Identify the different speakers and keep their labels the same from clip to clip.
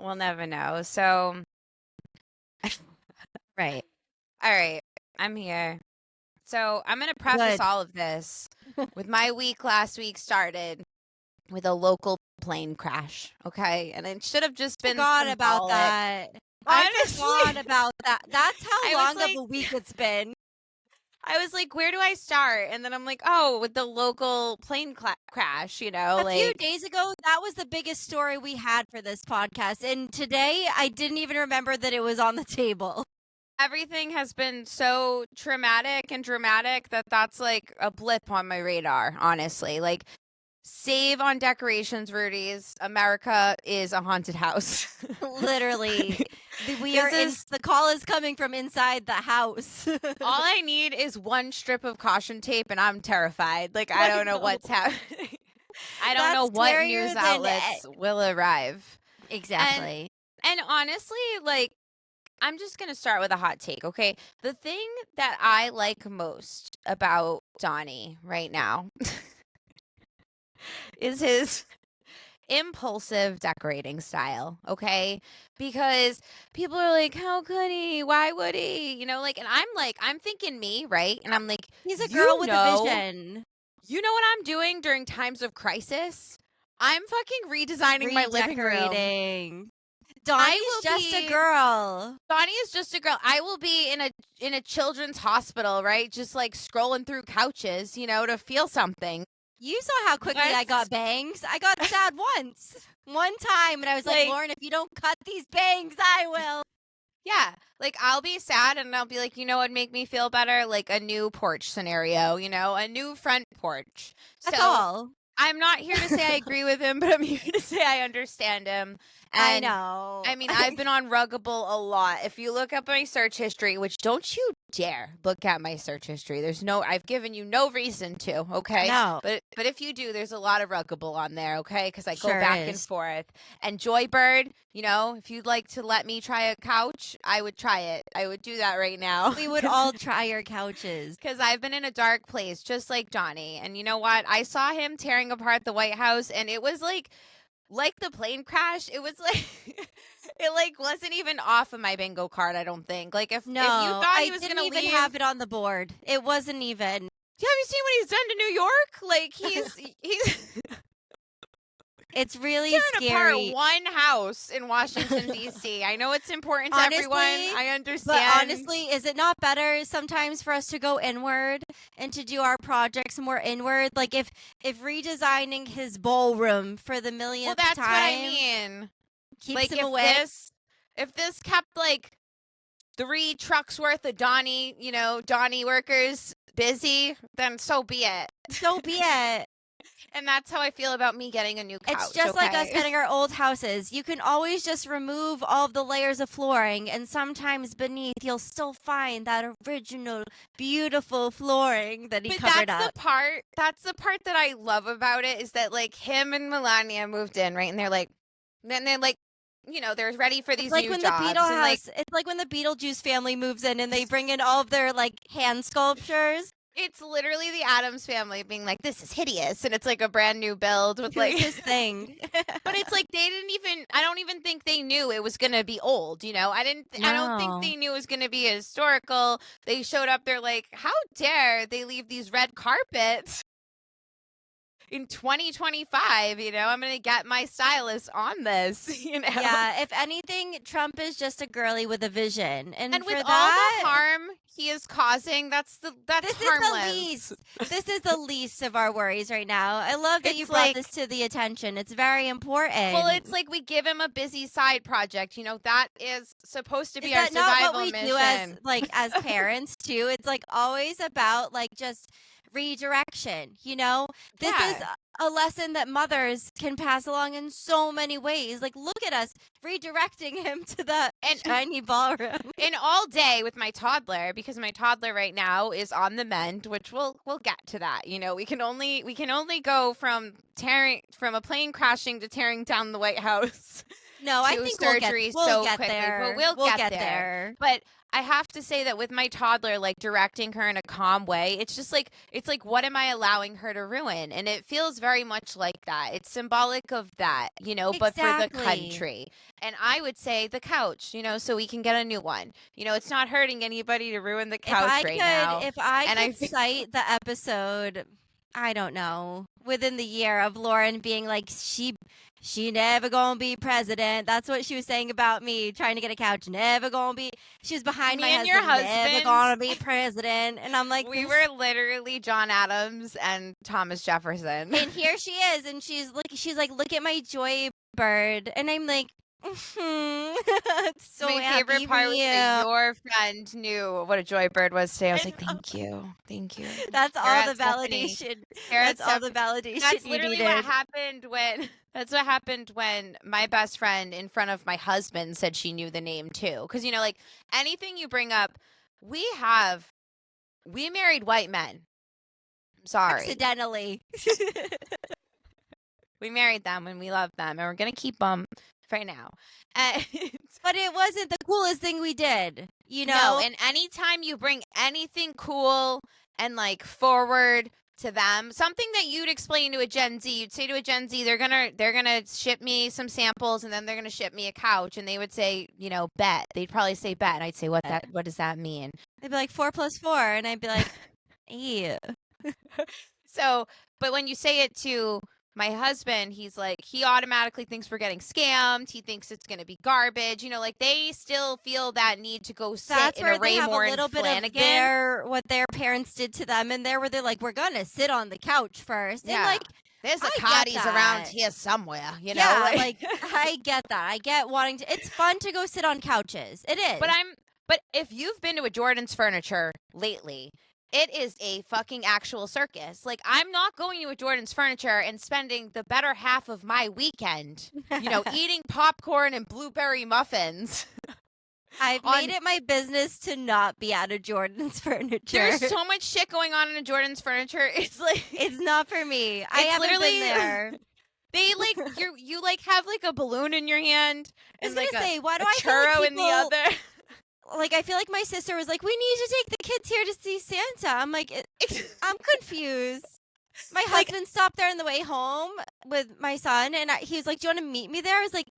Speaker 1: We'll never know. So,
Speaker 2: Right.
Speaker 1: all right, I'm here. So I'm going to preface
Speaker 2: Good.
Speaker 1: all of this with my week last week started with a local plane crash, okay? And it should have just been
Speaker 2: Forgot about
Speaker 1: symbolic.
Speaker 2: that. I forgot
Speaker 1: Honestly,
Speaker 2: about that. That's how
Speaker 1: I was
Speaker 2: long of
Speaker 1: like,
Speaker 2: a week it's been.
Speaker 1: I was like, where do I start? And then I'm like, oh, with the local plane crash,
Speaker 2: A few
Speaker 1: like
Speaker 2: days ago, that was the biggest story we had for this podcast. And today, I didn't even remember that it was on the table.
Speaker 1: everything has been so traumatic and dramatic that that's like a blip on my radar, honestly. Like, save on decorations, Rudy's. America is a haunted house.
Speaker 2: Literally. The call is coming from inside the house.
Speaker 1: All I need is one strip of caution tape and I'm terrified. Like, I don't know what's happening. I don't know
Speaker 2: That's
Speaker 1: what
Speaker 2: scarier
Speaker 1: news
Speaker 2: than
Speaker 1: outlets will arrive.
Speaker 2: Exactly.
Speaker 1: And honestly, like, I'm just going to start with a hot take, okay? The thing that I like most about Donnie right now is his impulsive decorating style, okay? Because people are like, how could he? Why would he? You know, like, and I'm thinking me, right? And I'm like,
Speaker 2: He's a girl with a vision.
Speaker 1: You know what I'm doing during times of crisis? I'm fucking redesigning my living room.
Speaker 2: Redecorating. Donnie's just a girl.
Speaker 1: Donnie is just a girl. I will be in a children's hospital, right? Just like scrolling through couches, you know, to feel something.
Speaker 2: You saw how quickly I got bangs. I got sad one time, and I was like, Lauren, if you don't cut these bangs, I will.
Speaker 1: Yeah, like I'll be sad and I'll be like, you know what, make me feel better? Like a new porch scenario, you know, a new front porch.
Speaker 2: That's all.
Speaker 1: I'm not here to say I agree with him, but I'm here to say I understand him. And
Speaker 2: I know.
Speaker 1: I mean, I've been on Ruggable a lot. If you look up my search history, which don't you dare look at my search history. I've given you no reason to, okay?
Speaker 2: No.
Speaker 1: But if you do, there's a lot of Ruggable on there, okay? Because I go back and forth. And Joybird, you know, if you'd like to let me try a couch, I would try it. I would do that right now.
Speaker 2: We would all try your couches.
Speaker 1: Because I've been in a dark place, just like Donnie. And you know what? I saw him tearing apart the White House, and it was like the plane crash. It was like it like wasn't even off of my bingo card. I don't think. Like if you thought he was gonna leave,
Speaker 2: I didn't even have it on the board. It wasn't even.
Speaker 1: Have you seen what he's done to New York? Like he's
Speaker 2: It's really
Speaker 1: scary. Apart one house in Washington, D.C. I know it's important to everyone. I understand.
Speaker 2: But honestly, is it not better sometimes for us to go inward and to do our projects more inward? Like if redesigning his ballroom for the millionth time.
Speaker 1: Well, that's what I mean.
Speaker 2: Keeps him away.
Speaker 1: If this kept like 3 trucks worth of Donnie workers busy, then so be it.
Speaker 2: So be it.
Speaker 1: And that's how I feel about me getting a new couch.
Speaker 2: It's just like us getting our old houses. You can always just remove all of the layers of flooring, and sometimes beneath you'll still find that original, beautiful flooring that he covered up.
Speaker 1: That's the part that I love about it is that like him and Melania moved in, right? And they're like, you know, they're ready for these new jobs.
Speaker 2: It's like when the Beetlejuice family moves in and they bring in all of their like hand sculptures.
Speaker 1: It's literally the Addams family being like, this is hideous. And it's like a brand new build with like
Speaker 2: this thing.
Speaker 1: But it's like I don't even think they knew it was going to be old, you know? I don't think they knew it was going to be historical. They showed up, they're like, how dare they leave these red carpets in 2025, you know? I'm going to get my stylist on this, you know?
Speaker 2: Yeah, if anything, Trump is just a girlie with a vision. And
Speaker 1: with
Speaker 2: for
Speaker 1: all
Speaker 2: that,
Speaker 1: the harm he is causing, that's harmless.
Speaker 2: This is the least of our worries right now. I love that you brought this to the attention. It's very important.
Speaker 1: Well, it's like we give him a busy side project. You know, that is supposed to be our survival mission.
Speaker 2: Is that not what we do as parents too? It's like always about like just redirection, you know? This is a lesson that mothers can pass along in so many ways. Like, look at us redirecting him to the shiny ballroom.
Speaker 1: And all day with my toddler, because my toddler right now is on the mend, which we'll get to that. You know, we can only go from a plane crashing to tearing down the White House.
Speaker 2: No, I think
Speaker 1: surgery
Speaker 2: we'll get
Speaker 1: quickly,
Speaker 2: there.
Speaker 1: but we'll get there. But I have to say that with my toddler, like directing her in a calm way, it's just like, it's like, what am I allowing her to ruin? And it feels very much like that. It's symbolic of that, you know, but for the country. And I would say the couch, you know, so we can get a new one. You know, it's not hurting anybody to ruin the couch now.
Speaker 2: If I could cite the episode, I don't know, within the year of Lauren being like, she never gonna be president. That's what she was saying about me trying to get a couch. Never gonna be. She was behind my husband.
Speaker 1: Your husband.
Speaker 2: Never gonna be president. And I'm like,
Speaker 1: we were literally John Adams and Thomas Jefferson.
Speaker 2: And here she is, and she's like, look at my joy bird, and I'm like. So
Speaker 1: my favorite part was that your friend knew what a joy bird was today. I was like, thank you.
Speaker 2: That's all the validation. That's all the validation.
Speaker 1: That's literally what happened when. That's what happened when my best friend in front of my husband said she knew the name too. Because, you know, like anything you bring up, we married white men. I'm sorry.
Speaker 2: Accidentally.
Speaker 1: We married them and we love them and we're going to keep them right now.
Speaker 2: But it wasn't the coolest thing we did, you know?
Speaker 1: No, and anytime you bring anything cool and like forward to them, something that you'd explain to a Gen Z, you'd say to a Gen Z, they're gonna ship me some samples and then they're gonna ship me a couch, and they would say, you know, bet. They'd probably say bet, and I'd say, what does that mean?
Speaker 2: They'd be like 4 + 4, and I'd be like, ew.
Speaker 1: So, but when you say it to my husband, he's like, he automatically thinks we're getting scammed. He thinks it's going to be garbage. You know, like they still feel that need to go sit in a Ray Moore and Flanagan.
Speaker 2: What their parents did to them, and there where they're like, we're going to sit on the couch first.
Speaker 1: Yeah.
Speaker 2: And like,
Speaker 1: there's a Cotties around here somewhere, you know?
Speaker 2: Yeah, like I get that. I get wanting to. It's fun to go sit on couches. It is.
Speaker 1: But if you've been to a Jordan's Furniture lately, it is a fucking actual circus. Like, I'm not going to a Jordan's Furniture and spending the better half of my weekend, you know, eating popcorn and blueberry muffins.
Speaker 2: I've made it my business to not be at a Jordan's Furniture.
Speaker 1: There's so much shit going on in a Jordan's Furniture. It's like,
Speaker 2: it's not for me. I haven't been there.
Speaker 1: They like you like have like a balloon in your hand and like
Speaker 2: why do
Speaker 1: a churro in the other.
Speaker 2: Like, I feel like my sister was like, we need to take the kids here to see Santa. I'm like, I'm confused. My husband stopped there on the way home with my son, and he was like, do you want to meet me there? I was like,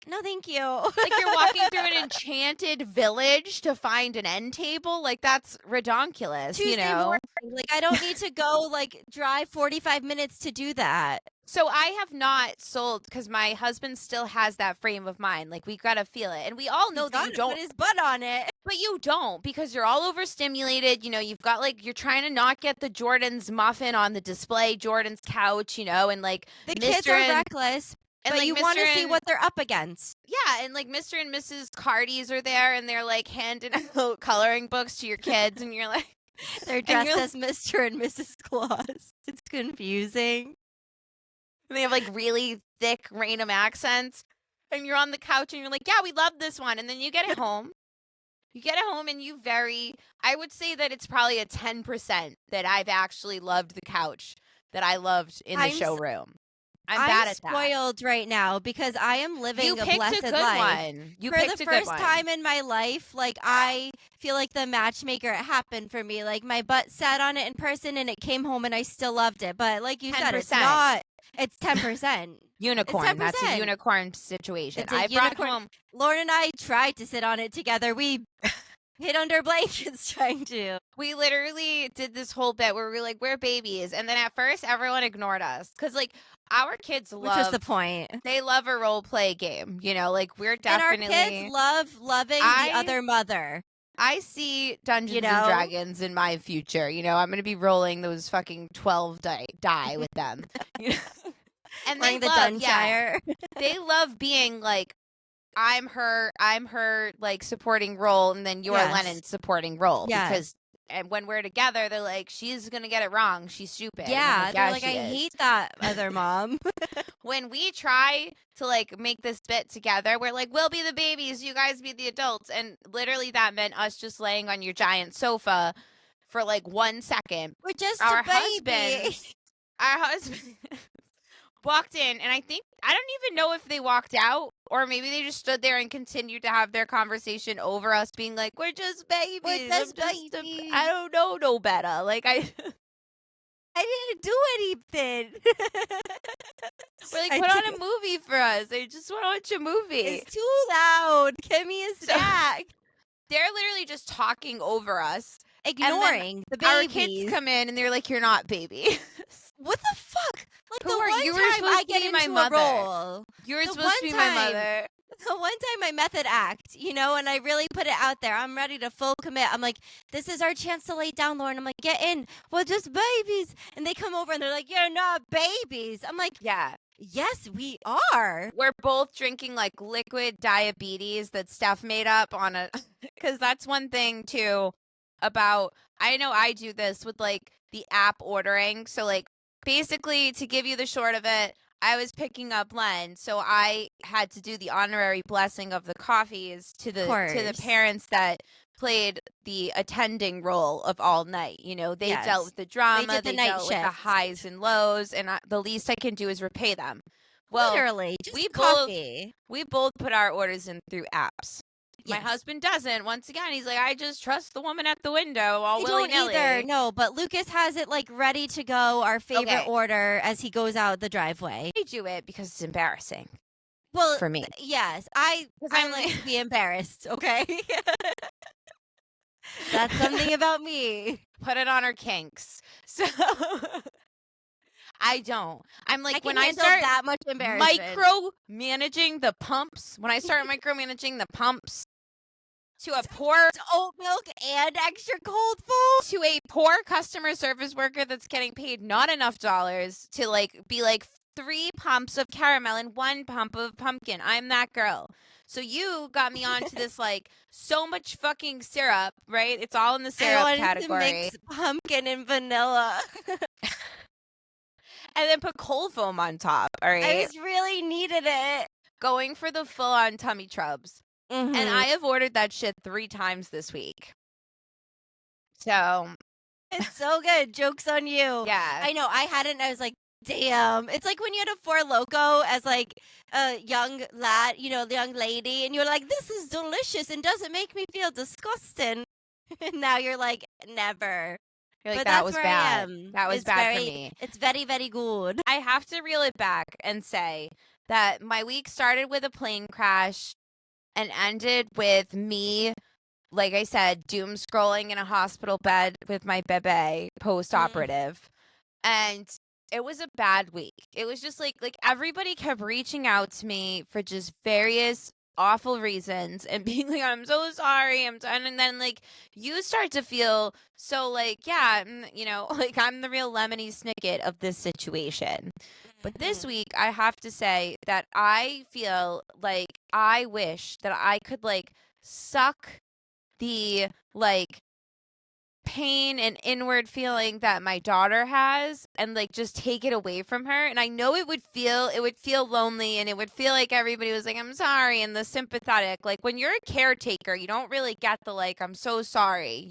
Speaker 2: no, thank you.
Speaker 1: Like, you're walking through an enchanted village to find an end table? Like, that's redonkulous, you know?
Speaker 2: Morning. Like, I don't need to go, like, drive 45 minutes to do that.
Speaker 1: So I have not sold, because my husband still has that frame of mind. Like, we got to feel it. And we all know that you don't.
Speaker 2: Put his butt on it.
Speaker 1: But you don't, because you're all overstimulated. You know, you've got, like, you're trying to not get the Jordan's muffin on the display, Jordan's couch, you know, and, like,
Speaker 2: the kids are reckless. And, but like, you want to see what they're up against.
Speaker 1: Yeah, and like Mr. and Mrs. Cardis are there, and they're like handing out coloring books to your kids, and you're like,
Speaker 2: they're dressed as Mr. and Mrs. Claus. It's confusing.
Speaker 1: And they have like really thick random accents, and you're on the couch, and you're like, yeah, we love this one, and then you get it home. You get it home, and I would say that it's probably a 10% that I've actually loved the couch that I loved in the showroom. I'm
Speaker 2: spoiled right now because I am living a blessed life.
Speaker 1: You
Speaker 2: picked the first time in my life, like I feel like the matchmaker, it happened for me. Like my butt sat on it in person and it came home and I still loved it. But like you 10%. Said, it's not. It's 10%.
Speaker 1: Unicorn. It's 10%. That's a unicorn situation. I brought home.
Speaker 2: Lauren and I tried to sit on it together. We hid under blankets trying to.
Speaker 1: We literally did this whole bit where we were like, we're babies. And then at first, everyone ignored us. Because, like, our kids love.
Speaker 2: Which is the point.
Speaker 1: They love a role play game. You know, like, we're definitely.
Speaker 2: And our kids love loving the other mother.
Speaker 1: I see Dungeons and Dragons in my future. You know, I'm going to be rolling those fucking 12 die with them. You know? And
Speaker 2: playing the Dunshire.
Speaker 1: Yeah, they love being like, I'm her like supporting role, and then you're Lennon's supporting role.
Speaker 2: Yeah.
Speaker 1: Because and when we're together, they're like, she's gonna get it wrong. She's stupid.
Speaker 2: Yeah, they're like, I hate that other mom.
Speaker 1: When we try to like make this bit together, we're like, we'll be the babies, you guys be the adults, and literally that meant us just laying on your giant sofa for like 1 second.
Speaker 2: We're just
Speaker 1: our
Speaker 2: a baby.
Speaker 1: Our husband walked in, and I don't even know if they walked out or maybe they just stood there and continued to have their conversation over us being like, we're just babies.
Speaker 2: We're just babies.
Speaker 1: I don't know no better. Like, I
Speaker 2: didn't do anything.
Speaker 1: We're like, put on a movie for us. I just want to watch a movie.
Speaker 2: It's too loud. Give me a snack.
Speaker 1: They're literally just talking over us.
Speaker 2: Ignoring the babies.
Speaker 1: Our kids come in and they're like, you're not babies.
Speaker 2: What the fuck? Like,
Speaker 1: Who
Speaker 2: the
Speaker 1: are
Speaker 2: one
Speaker 1: you?
Speaker 2: time I get into
Speaker 1: my
Speaker 2: a
Speaker 1: mother.
Speaker 2: role.
Speaker 1: You were
Speaker 2: The
Speaker 1: supposed to be my mother.
Speaker 2: The one time I method act, and I really put it out there. I'm ready to full commit. I'm like, this is our chance to lay down, Lauren. I'm like, get in. We're just babies. And they come over and they're like, you're not babies. I'm like,
Speaker 1: yeah.
Speaker 2: Yes, we are.
Speaker 1: We're both drinking like liquid diabetes that Steph made up on because that's one thing too about, I know I do this with like the app ordering. So like basically to give you the short of it, I was picking up Len, so I had to do the honorary blessing of the coffees to the parents that played the attending role of all night. They dealt with the drama, they dealt with the highs and lows, and the least I can do is repay them. Well,
Speaker 2: literally, just coffee.
Speaker 1: We both put our orders in through apps.
Speaker 2: Yes.
Speaker 1: My husband doesn't. Once again, he's like, I just trust the woman at the window all willy-nilly.
Speaker 2: I don't either. No, but Lucas has it like ready to go, our favorite order, as he goes out the driveway.
Speaker 1: I do it because it's embarrassing.
Speaker 2: Well,
Speaker 1: for me.
Speaker 2: Yes. I'm like to be embarrassed, okay? That's something about me.
Speaker 1: Put it on her kinks. So I don't. I'm like, when I start
Speaker 2: that much embarrassment.
Speaker 1: micromanaging the pumps, when I start micromanaging the pumps to a poor
Speaker 2: oat milk and extra cold food
Speaker 1: to a poor customer service worker that's getting paid not enough dollars to like be like 3 pumps of caramel and 1 pump of pumpkin. I'm that girl. So you got me onto this like so much fucking syrup, right? It's all in the syrup category.
Speaker 2: To mix pumpkin and vanilla.
Speaker 1: And then put cold foam on top, all right?
Speaker 2: I just really needed it.
Speaker 1: Going for the full-on tummy trubs.
Speaker 2: Mm-hmm.
Speaker 1: And I have ordered that shit 3 times this week. So.
Speaker 2: It's so good. Joke's on you.
Speaker 1: Yeah.
Speaker 2: I know. I hadn't. I was like, damn. It's like when you had a Four Loko as like a young lad, the young lady, and you're like, this is delicious and doesn't make me feel disgusting. And now you're like, never.
Speaker 1: You're like, that was bad. That was bad for me.
Speaker 2: It's very, very good.
Speaker 1: I have to reel it back and say that my week started with a plane crash and ended with me, like I said, doom scrolling in a hospital bed with my bebe post-operative. And it was a bad week. It was just like everybody kept reaching out to me for just various awful reasons and being like, I'm so sorry, I'm done. And then like you start to feel so like, yeah, like I'm the real lemony snicket of this situation. But this week I have to say that I feel like I wish that I could like suck the like pain and inward feeling that my daughter has and like just take it away from her. And I know it would feel lonely, and it would feel like everybody was like, I'm sorry, and the sympathetic. Like when you're a caretaker, you don't really get the like, I'm so sorry,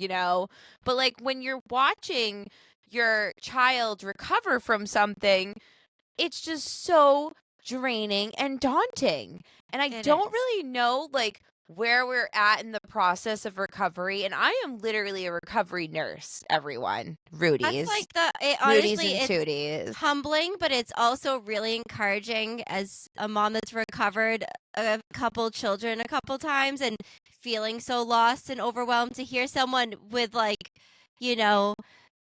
Speaker 1: but like when you're watching your child recover from something, it's just so draining and daunting. And I don't really know like where we're at in the process of recovery, and I am literally a recovery nurse, everyone. Rudy's.
Speaker 2: That's like honestly,
Speaker 1: and
Speaker 2: it's humbling, but it's also really encouraging as a mom that's recovered a couple children a couple times and feeling so lost and overwhelmed, to hear someone with like,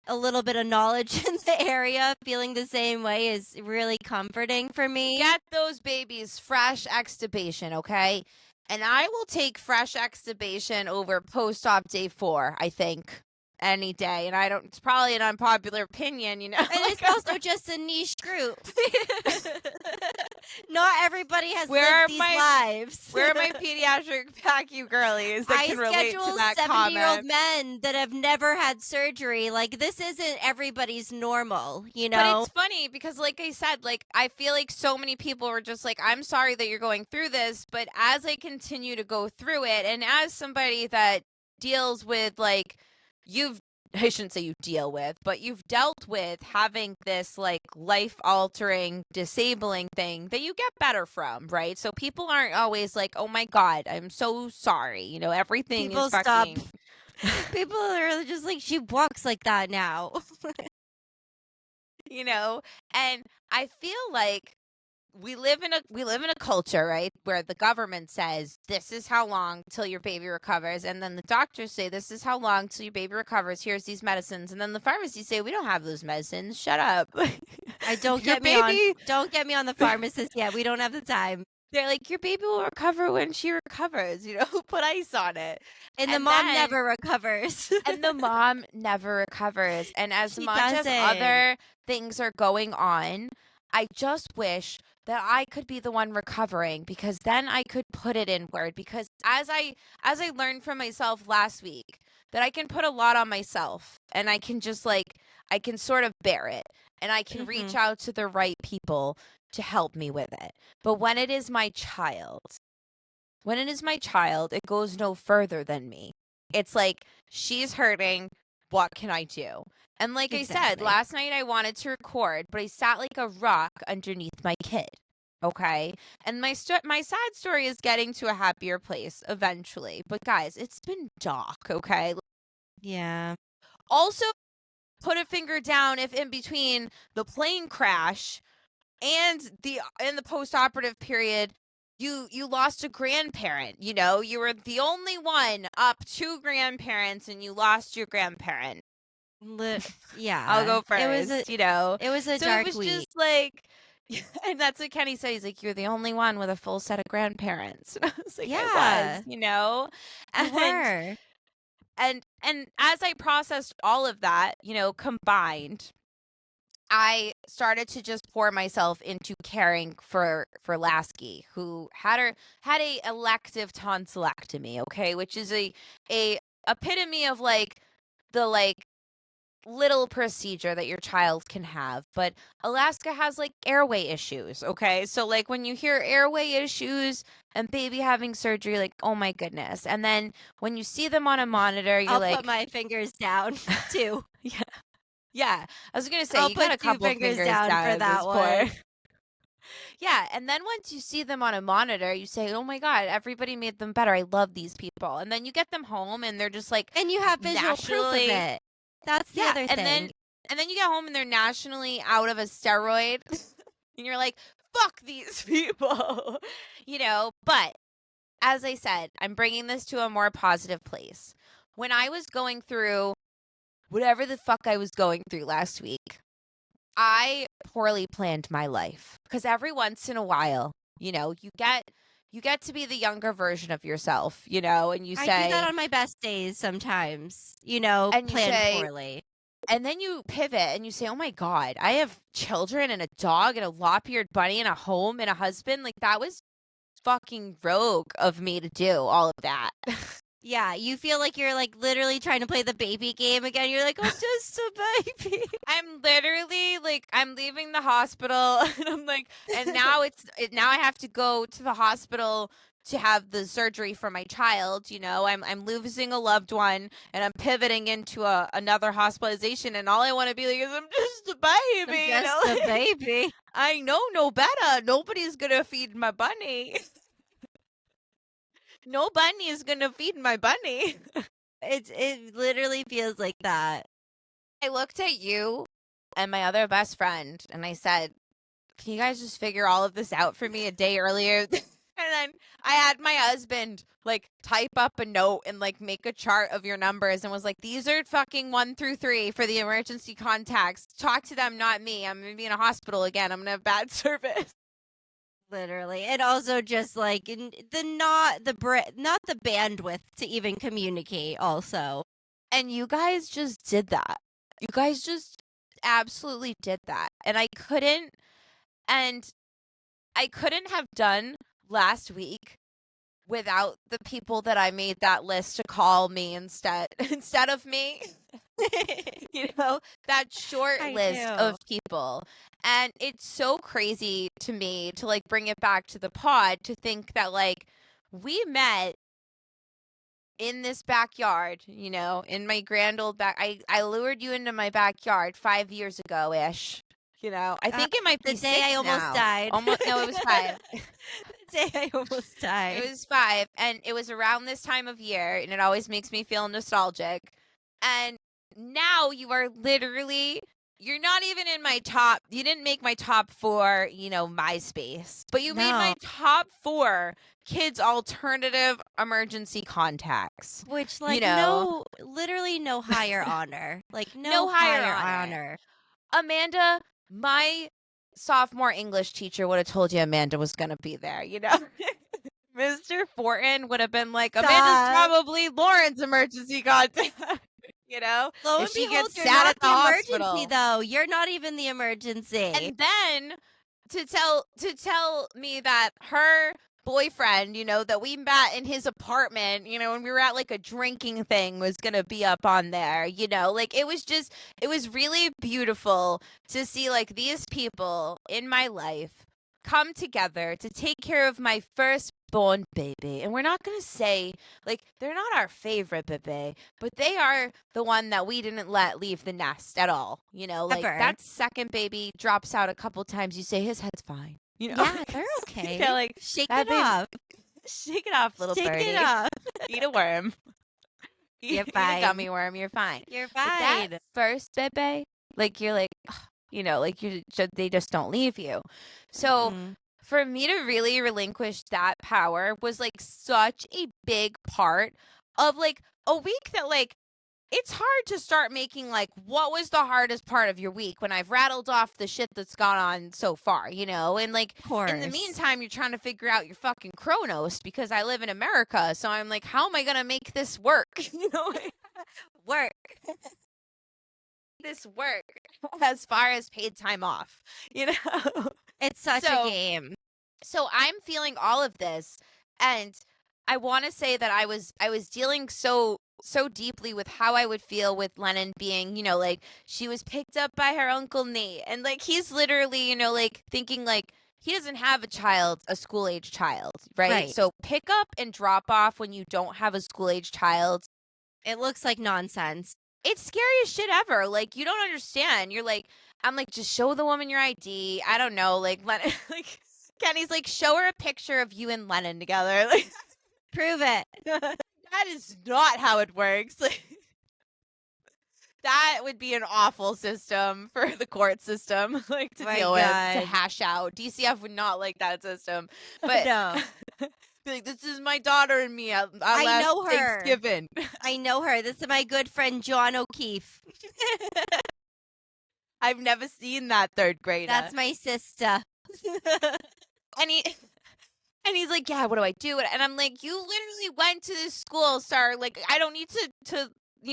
Speaker 2: a little bit of knowledge in the area feeling the same way is really comforting for me.
Speaker 1: Get those babies fresh extubation, okay? And I will take fresh extubation over post-op day 4, I think, any day. And it's probably an unpopular opinion,
Speaker 2: And it's also just a niche group. Not everybody has lived these lives.
Speaker 1: Where are my pediatric PACU girlies that can relate to that comment?
Speaker 2: 70-year-old men that have never had surgery. Like, this isn't everybody's normal,
Speaker 1: But it's funny because, like I said, like, I feel like so many people were just like, I'm sorry that you're going through this. But as I continue to go through it, and as somebody that deals with, like, you've I shouldn't say you deal with, but you've dealt with having this like life-altering, disabling thing that you get better from, right? So people aren't always like, "Oh my God, I'm so sorry." You know, everything is
Speaker 2: People stop.
Speaker 1: fucking
Speaker 2: People are just like, she walks like that now.
Speaker 1: you know, and I feel like we live in a culture, right, where the government says this is how long till your baby recovers, and then the doctors say this is how long till your baby recovers. Here's these medicines, and then the pharmacies say we don't have those medicines. Shut up.
Speaker 2: Don't
Speaker 1: Your
Speaker 2: get me on.
Speaker 1: baby.
Speaker 2: Don't get me on the pharmacist yet. We don't have the time.
Speaker 1: They're like, your baby will recover when she recovers. You know, put ice on it.
Speaker 2: And the mom never recovers.
Speaker 1: And the mom never recovers. And as
Speaker 2: She
Speaker 1: much as
Speaker 2: doesn't.
Speaker 1: other things are going on, I just wish that I could be the one recovering, because then I could put it inward. Because as I learned from myself last week, that I can put a lot on myself, and I can just like, I can sort of bear it, and I can reach out to the right people to help me with it. But when it is my child, it goes no further than me. It's like, she's hurting. What can I do? And like I said, last night I wanted to record, but I sat like a rock underneath my kid. Okay? And my sad story is getting to a happier place eventually. But guys, it's been dark, okay?
Speaker 2: Yeah.
Speaker 1: Also, put a finger down if in between the plane crash and in the post-operative period, you lost a grandparent. You know, you were the only one up 2 grandparents, and you lost your grandparent.
Speaker 2: Yeah,
Speaker 1: I'll go first.
Speaker 2: It was a dark
Speaker 1: it was
Speaker 2: week.
Speaker 1: just like, and that's what Kenny said. He's like, you're the only one with a full set of grandparents. And I was like, I was, you know,
Speaker 2: you were.
Speaker 1: And as I processed all of that, you know, combined, I started to just pour myself into caring for Lasky, who had a elective tonsillectomy, okay, which is a epitome of like the like little procedure that your child can have. But Alaska has like airway issues, okay? So like when you hear airway issues and baby having surgery, like, oh my goodness. And then when you see them on a monitor, you're
Speaker 2: I'll put my fingers down too.
Speaker 1: Yeah, I was gonna say,
Speaker 2: I'll
Speaker 1: you got
Speaker 2: put
Speaker 1: a couple
Speaker 2: 2 fingers
Speaker 1: down
Speaker 2: down for that one.
Speaker 1: Yeah, and then once you see them on a monitor, you say, "Oh my God, everybody made them better. I love these people." And then you get them home, and they're just like,
Speaker 2: and you have visual proof of it. That's the other thing.
Speaker 1: And then you get home, and they're nationally out of a steroid, and you're like, "Fuck these people," you know. But as I said, I'm bringing this to a more positive place. When I was going through whatever the fuck I was going through last week, I poorly planned my life, because every once in a while, you know, you get to be the younger version of yourself, you know, and you say,
Speaker 2: I do that on my best days sometimes, you know, and plan poorly.
Speaker 1: And then you pivot and you say, oh my God, I have children and a dog and a lop-eared bunny and a home and a husband. Like, that was fucking rogue of me to do all of that.
Speaker 2: Yeah, you feel like you're like literally trying to play the baby game again. You're like, oh, just a baby.
Speaker 1: I'm literally like, I'm leaving the hospital, and I'm like, and now now I have to go to the hospital to have the surgery for my child. You know, I'm losing a loved one, and I'm pivoting into another hospitalization, and all I want to be like is, I'm just a baby.
Speaker 2: I'm just a baby.
Speaker 1: I know no better. Nobody's gonna feed my bunny. No bunny is gonna feed my bunny.
Speaker 2: It literally feels like that.
Speaker 1: I looked at you and my other best friend, and I said, can you guys just figure all of this out for me a day earlier? And then I had my husband like type up a note and like make a chart of your numbers, and was like, these are fucking 1 through 3 for the emergency contacts. Talk to them, not me. I'm gonna be in a hospital again. I'm gonna have bad service.
Speaker 2: Literally. And also just like not the bandwidth to even communicate also.
Speaker 1: And you guys just did that. You guys just absolutely did that. And I couldn't have done last week without the people that I made that list to call me instead of me. You know, that short list of people. And it's so crazy to me to like bring it back to the pod, to think that like we met in this backyard, in my grand old back. I lured you into my backyard 5 years ago-ish. I think it might
Speaker 2: The
Speaker 1: be
Speaker 2: day
Speaker 1: 6
Speaker 2: I almost
Speaker 1: now.
Speaker 2: died.
Speaker 1: No, it was 5.
Speaker 2: The day I almost died.
Speaker 1: It was 5, and it was around this time of year, and it always makes me feel nostalgic. And now you are literally, you're not even in my top. You didn't make my top 4, MySpace, but you made my top 4 kids alternative emergency contacts.
Speaker 2: Which, no, literally no higher honor. Like, no higher honor.
Speaker 1: Amanda, my sophomore English teacher would have told you Amanda was going to be there, Mr. Fortin would have been like, Amanda's probably Lauren's emergency contact.
Speaker 2: Lo and
Speaker 1: she
Speaker 2: behold,
Speaker 1: gets
Speaker 2: you're
Speaker 1: sat
Speaker 2: not
Speaker 1: at the
Speaker 2: emergency,
Speaker 1: hospital.
Speaker 2: though. You're not even the emergency.
Speaker 1: And then to tell me that her boyfriend, that we met in his apartment, when we were at like a drinking thing, was gonna be up on there, like it was really beautiful to see like these people in my life come together to take care of my firstborn baby. And we're not gonna say like they're not our favorite baby, but they are the one that we didn't let leave the nest at all. Like
Speaker 2: Ever.
Speaker 1: that second baby drops out a couple times, you say his head's fine.
Speaker 2: Yeah, they're okay.
Speaker 1: Like
Speaker 2: shake
Speaker 1: that
Speaker 2: it off.
Speaker 1: Shake it off, little
Speaker 2: Shake
Speaker 1: birdie.
Speaker 2: it off.
Speaker 1: Eat a worm.
Speaker 2: You're
Speaker 1: Eat
Speaker 2: fine.
Speaker 1: a gummy worm. You're fine.
Speaker 2: You're
Speaker 1: But
Speaker 2: fine.
Speaker 1: that first bebe, like you're like, like they just don't leave you. So for me to really relinquish that power was like such a big part of like a week that like it's hard to start making like what was the hardest part of your week when I've rattled off the shit that's gone on so far, and like in the meantime you're trying to figure out your fucking Chronos because I live in America, so I'm like, how am I gonna make this work? Work. This work as far as paid time off,
Speaker 2: It's such a game.
Speaker 1: So I'm feeling all of this, and I want to say that I was dealing so deeply with how I would feel with Lennon being, like she was picked up by her Uncle Nate, and like he's literally, like thinking like he doesn't have a school-age child, right? So pick up and drop off when you don't have a school-age child.
Speaker 2: It looks like nonsense.
Speaker 1: It's scary as shit ever. Like, you don't understand. You're like, I'm like, just show the woman your ID. I don't know. Like, Lennon, like, Kenny's like, show her a picture of you and Lennon together. Like,
Speaker 2: prove it.
Speaker 1: That is not how it works. Like, that would be an awful system for the court system, like, to deal with, to hash out. DCF would not like that system. But
Speaker 2: no.
Speaker 1: Like, this is my daughter and me at
Speaker 2: I know her.
Speaker 1: Thanksgiving.
Speaker 2: I know her. This is my good friend John O'Keefe.
Speaker 1: I've never seen that third grader.
Speaker 2: That's my sister.
Speaker 1: And he's like, yeah, what do I do? And I'm like, you literally went to this school, sir. Like, I don't need to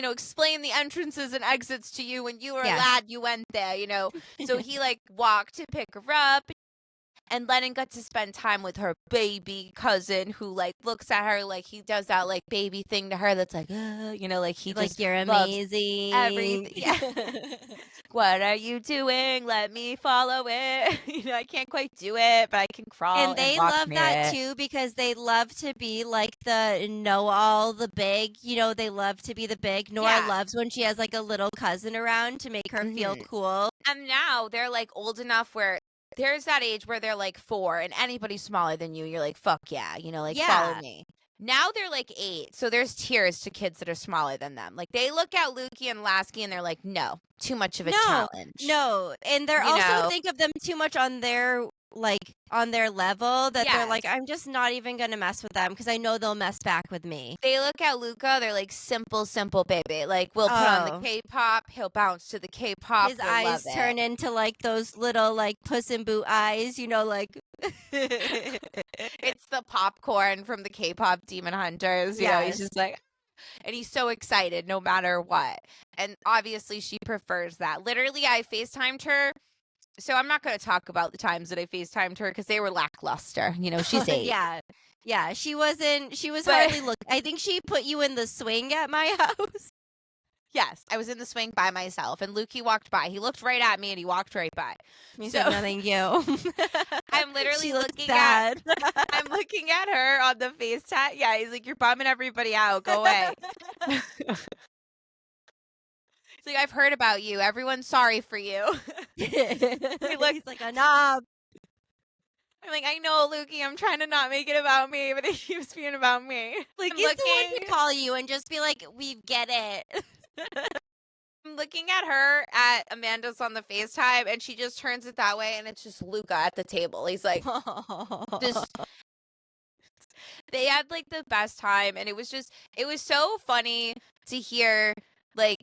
Speaker 1: explain the entrances and exits to you. When you were a lad, you went there, So he like walked to pick her up. And Lennon got to spend time with her baby cousin, who like looks at her like he does that like baby thing to her. That's like, like he
Speaker 2: like,
Speaker 1: just
Speaker 2: you're amazing.
Speaker 1: Everything. Yeah. What are you doing? Let me follow it. I can't quite do it, but I can crawl.
Speaker 2: And they love that too, because they love to be like the know-all, the big. They love to be the big. Nora loves when she has like a little cousin around to make her feel cool.
Speaker 1: And now they're like old enough where there's that age where they're like 4, and anybody smaller than you, you're like, fuck yeah, follow me. Now they're like 8, so there's tiers to kids that are smaller than them. Like, they look at Lukey and Lasky and they're like, no, too much of a challenge.
Speaker 2: No, and they're also think of them too much on their level that they're like, I'm just not even gonna mess with them because I know they'll mess back with me.
Speaker 1: They look at Luca, they're like, simple baby. Like, we'll put on the K-pop, he'll bounce to the K-pop.
Speaker 2: His eyes turn into like those little like Puss in Boot eyes, like.
Speaker 1: It's the popcorn from the K-pop Demon Hunters. He's just like, and he's so excited no matter what. And obviously she prefers that. Literally, I FaceTimed her. So I'm not going to talk about the times that I FaceTimed her because they were lackluster. She's 8.
Speaker 2: Yeah. She was hardly looking. I think she put you in the swing at my house.
Speaker 1: Yes, I was in the swing by myself, and Lukey walked by. He looked right at me, and he walked right by.
Speaker 2: He said, "No, thank you."
Speaker 1: I'm literally
Speaker 2: looking at
Speaker 1: I'm looking at her on the FaceTime. Yeah, he's like, "You're bumming everybody out. Go away." He's like, "I've heard about you. Everyone's sorry for you."
Speaker 2: He's like a knob.
Speaker 1: I'm like, "I know, Lukey. I'm trying to not make it about me, but it keeps being about me."
Speaker 2: Like, he's the one to call you and just be like, "We get it."
Speaker 1: I'm looking at her at Amanda's on the FaceTime, and she just turns it that way, and it's just Luca at the table. He's like, just. They had like the best time, and it was so funny to hear like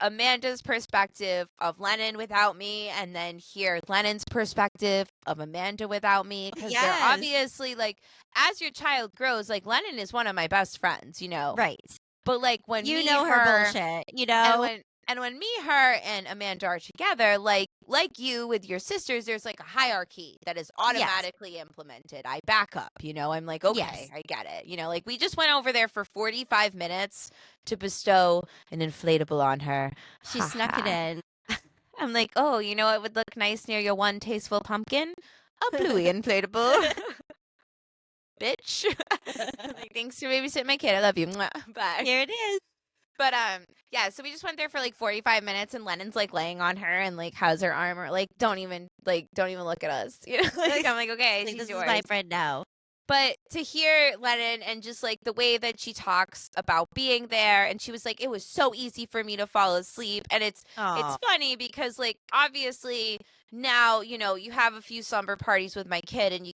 Speaker 1: Amanda's perspective of Lennon without me, and then hear Lennon's perspective of Amanda without me, because they're obviously like, as your child grows, like Lennon is one of my best friends, you know,
Speaker 2: right?
Speaker 1: But like when
Speaker 2: you know her bullshit, you know,
Speaker 1: and when me, her, and Amanda are together, like you with your sisters, there's like a hierarchy that is automatically implemented. I back up, you know. I'm like, okay, I get it. You know, like we just went over there for 45 minutes to bestow an inflatable on her.
Speaker 2: She snuck it in.
Speaker 1: I'm like, oh, you know what would look nice near your one tasteful pumpkin? A bluey inflatable. Bitch. Like, thanks for babysitting my kid. I love you. Bye.
Speaker 2: Here it is.
Speaker 1: But yeah, so we just went there for like 45 minutes, and Lennon's like laying on her and like how's her arm, or like don't even look at us, you know. Like I'm like, okay,
Speaker 2: like,
Speaker 1: she's
Speaker 2: this
Speaker 1: yours.
Speaker 2: is my friend now.
Speaker 1: But to hear Lennon and just like the way that she talks about being there, and she was like, it was so easy for me to fall asleep, and it's funny because like obviously now, you know, you have a few slumber parties with my kid, and you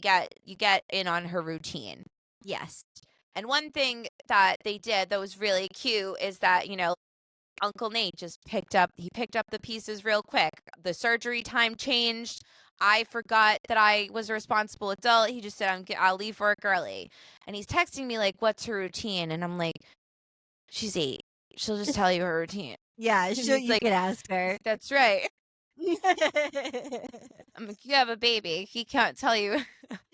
Speaker 1: get in on her routine.
Speaker 2: Yes.
Speaker 1: And one thing that they did that was really cute is that, you know, Uncle Nate just picked up the pieces real quick. The surgery time changed. I forgot that I was a responsible adult. He just said, I'll leave work early. And he's texting me like, what's her routine? And I'm like, she's 8. She'll just tell you her routine.
Speaker 2: Yeah, you can ask her.
Speaker 1: That's right. I'm like, you have a baby. He can't tell you.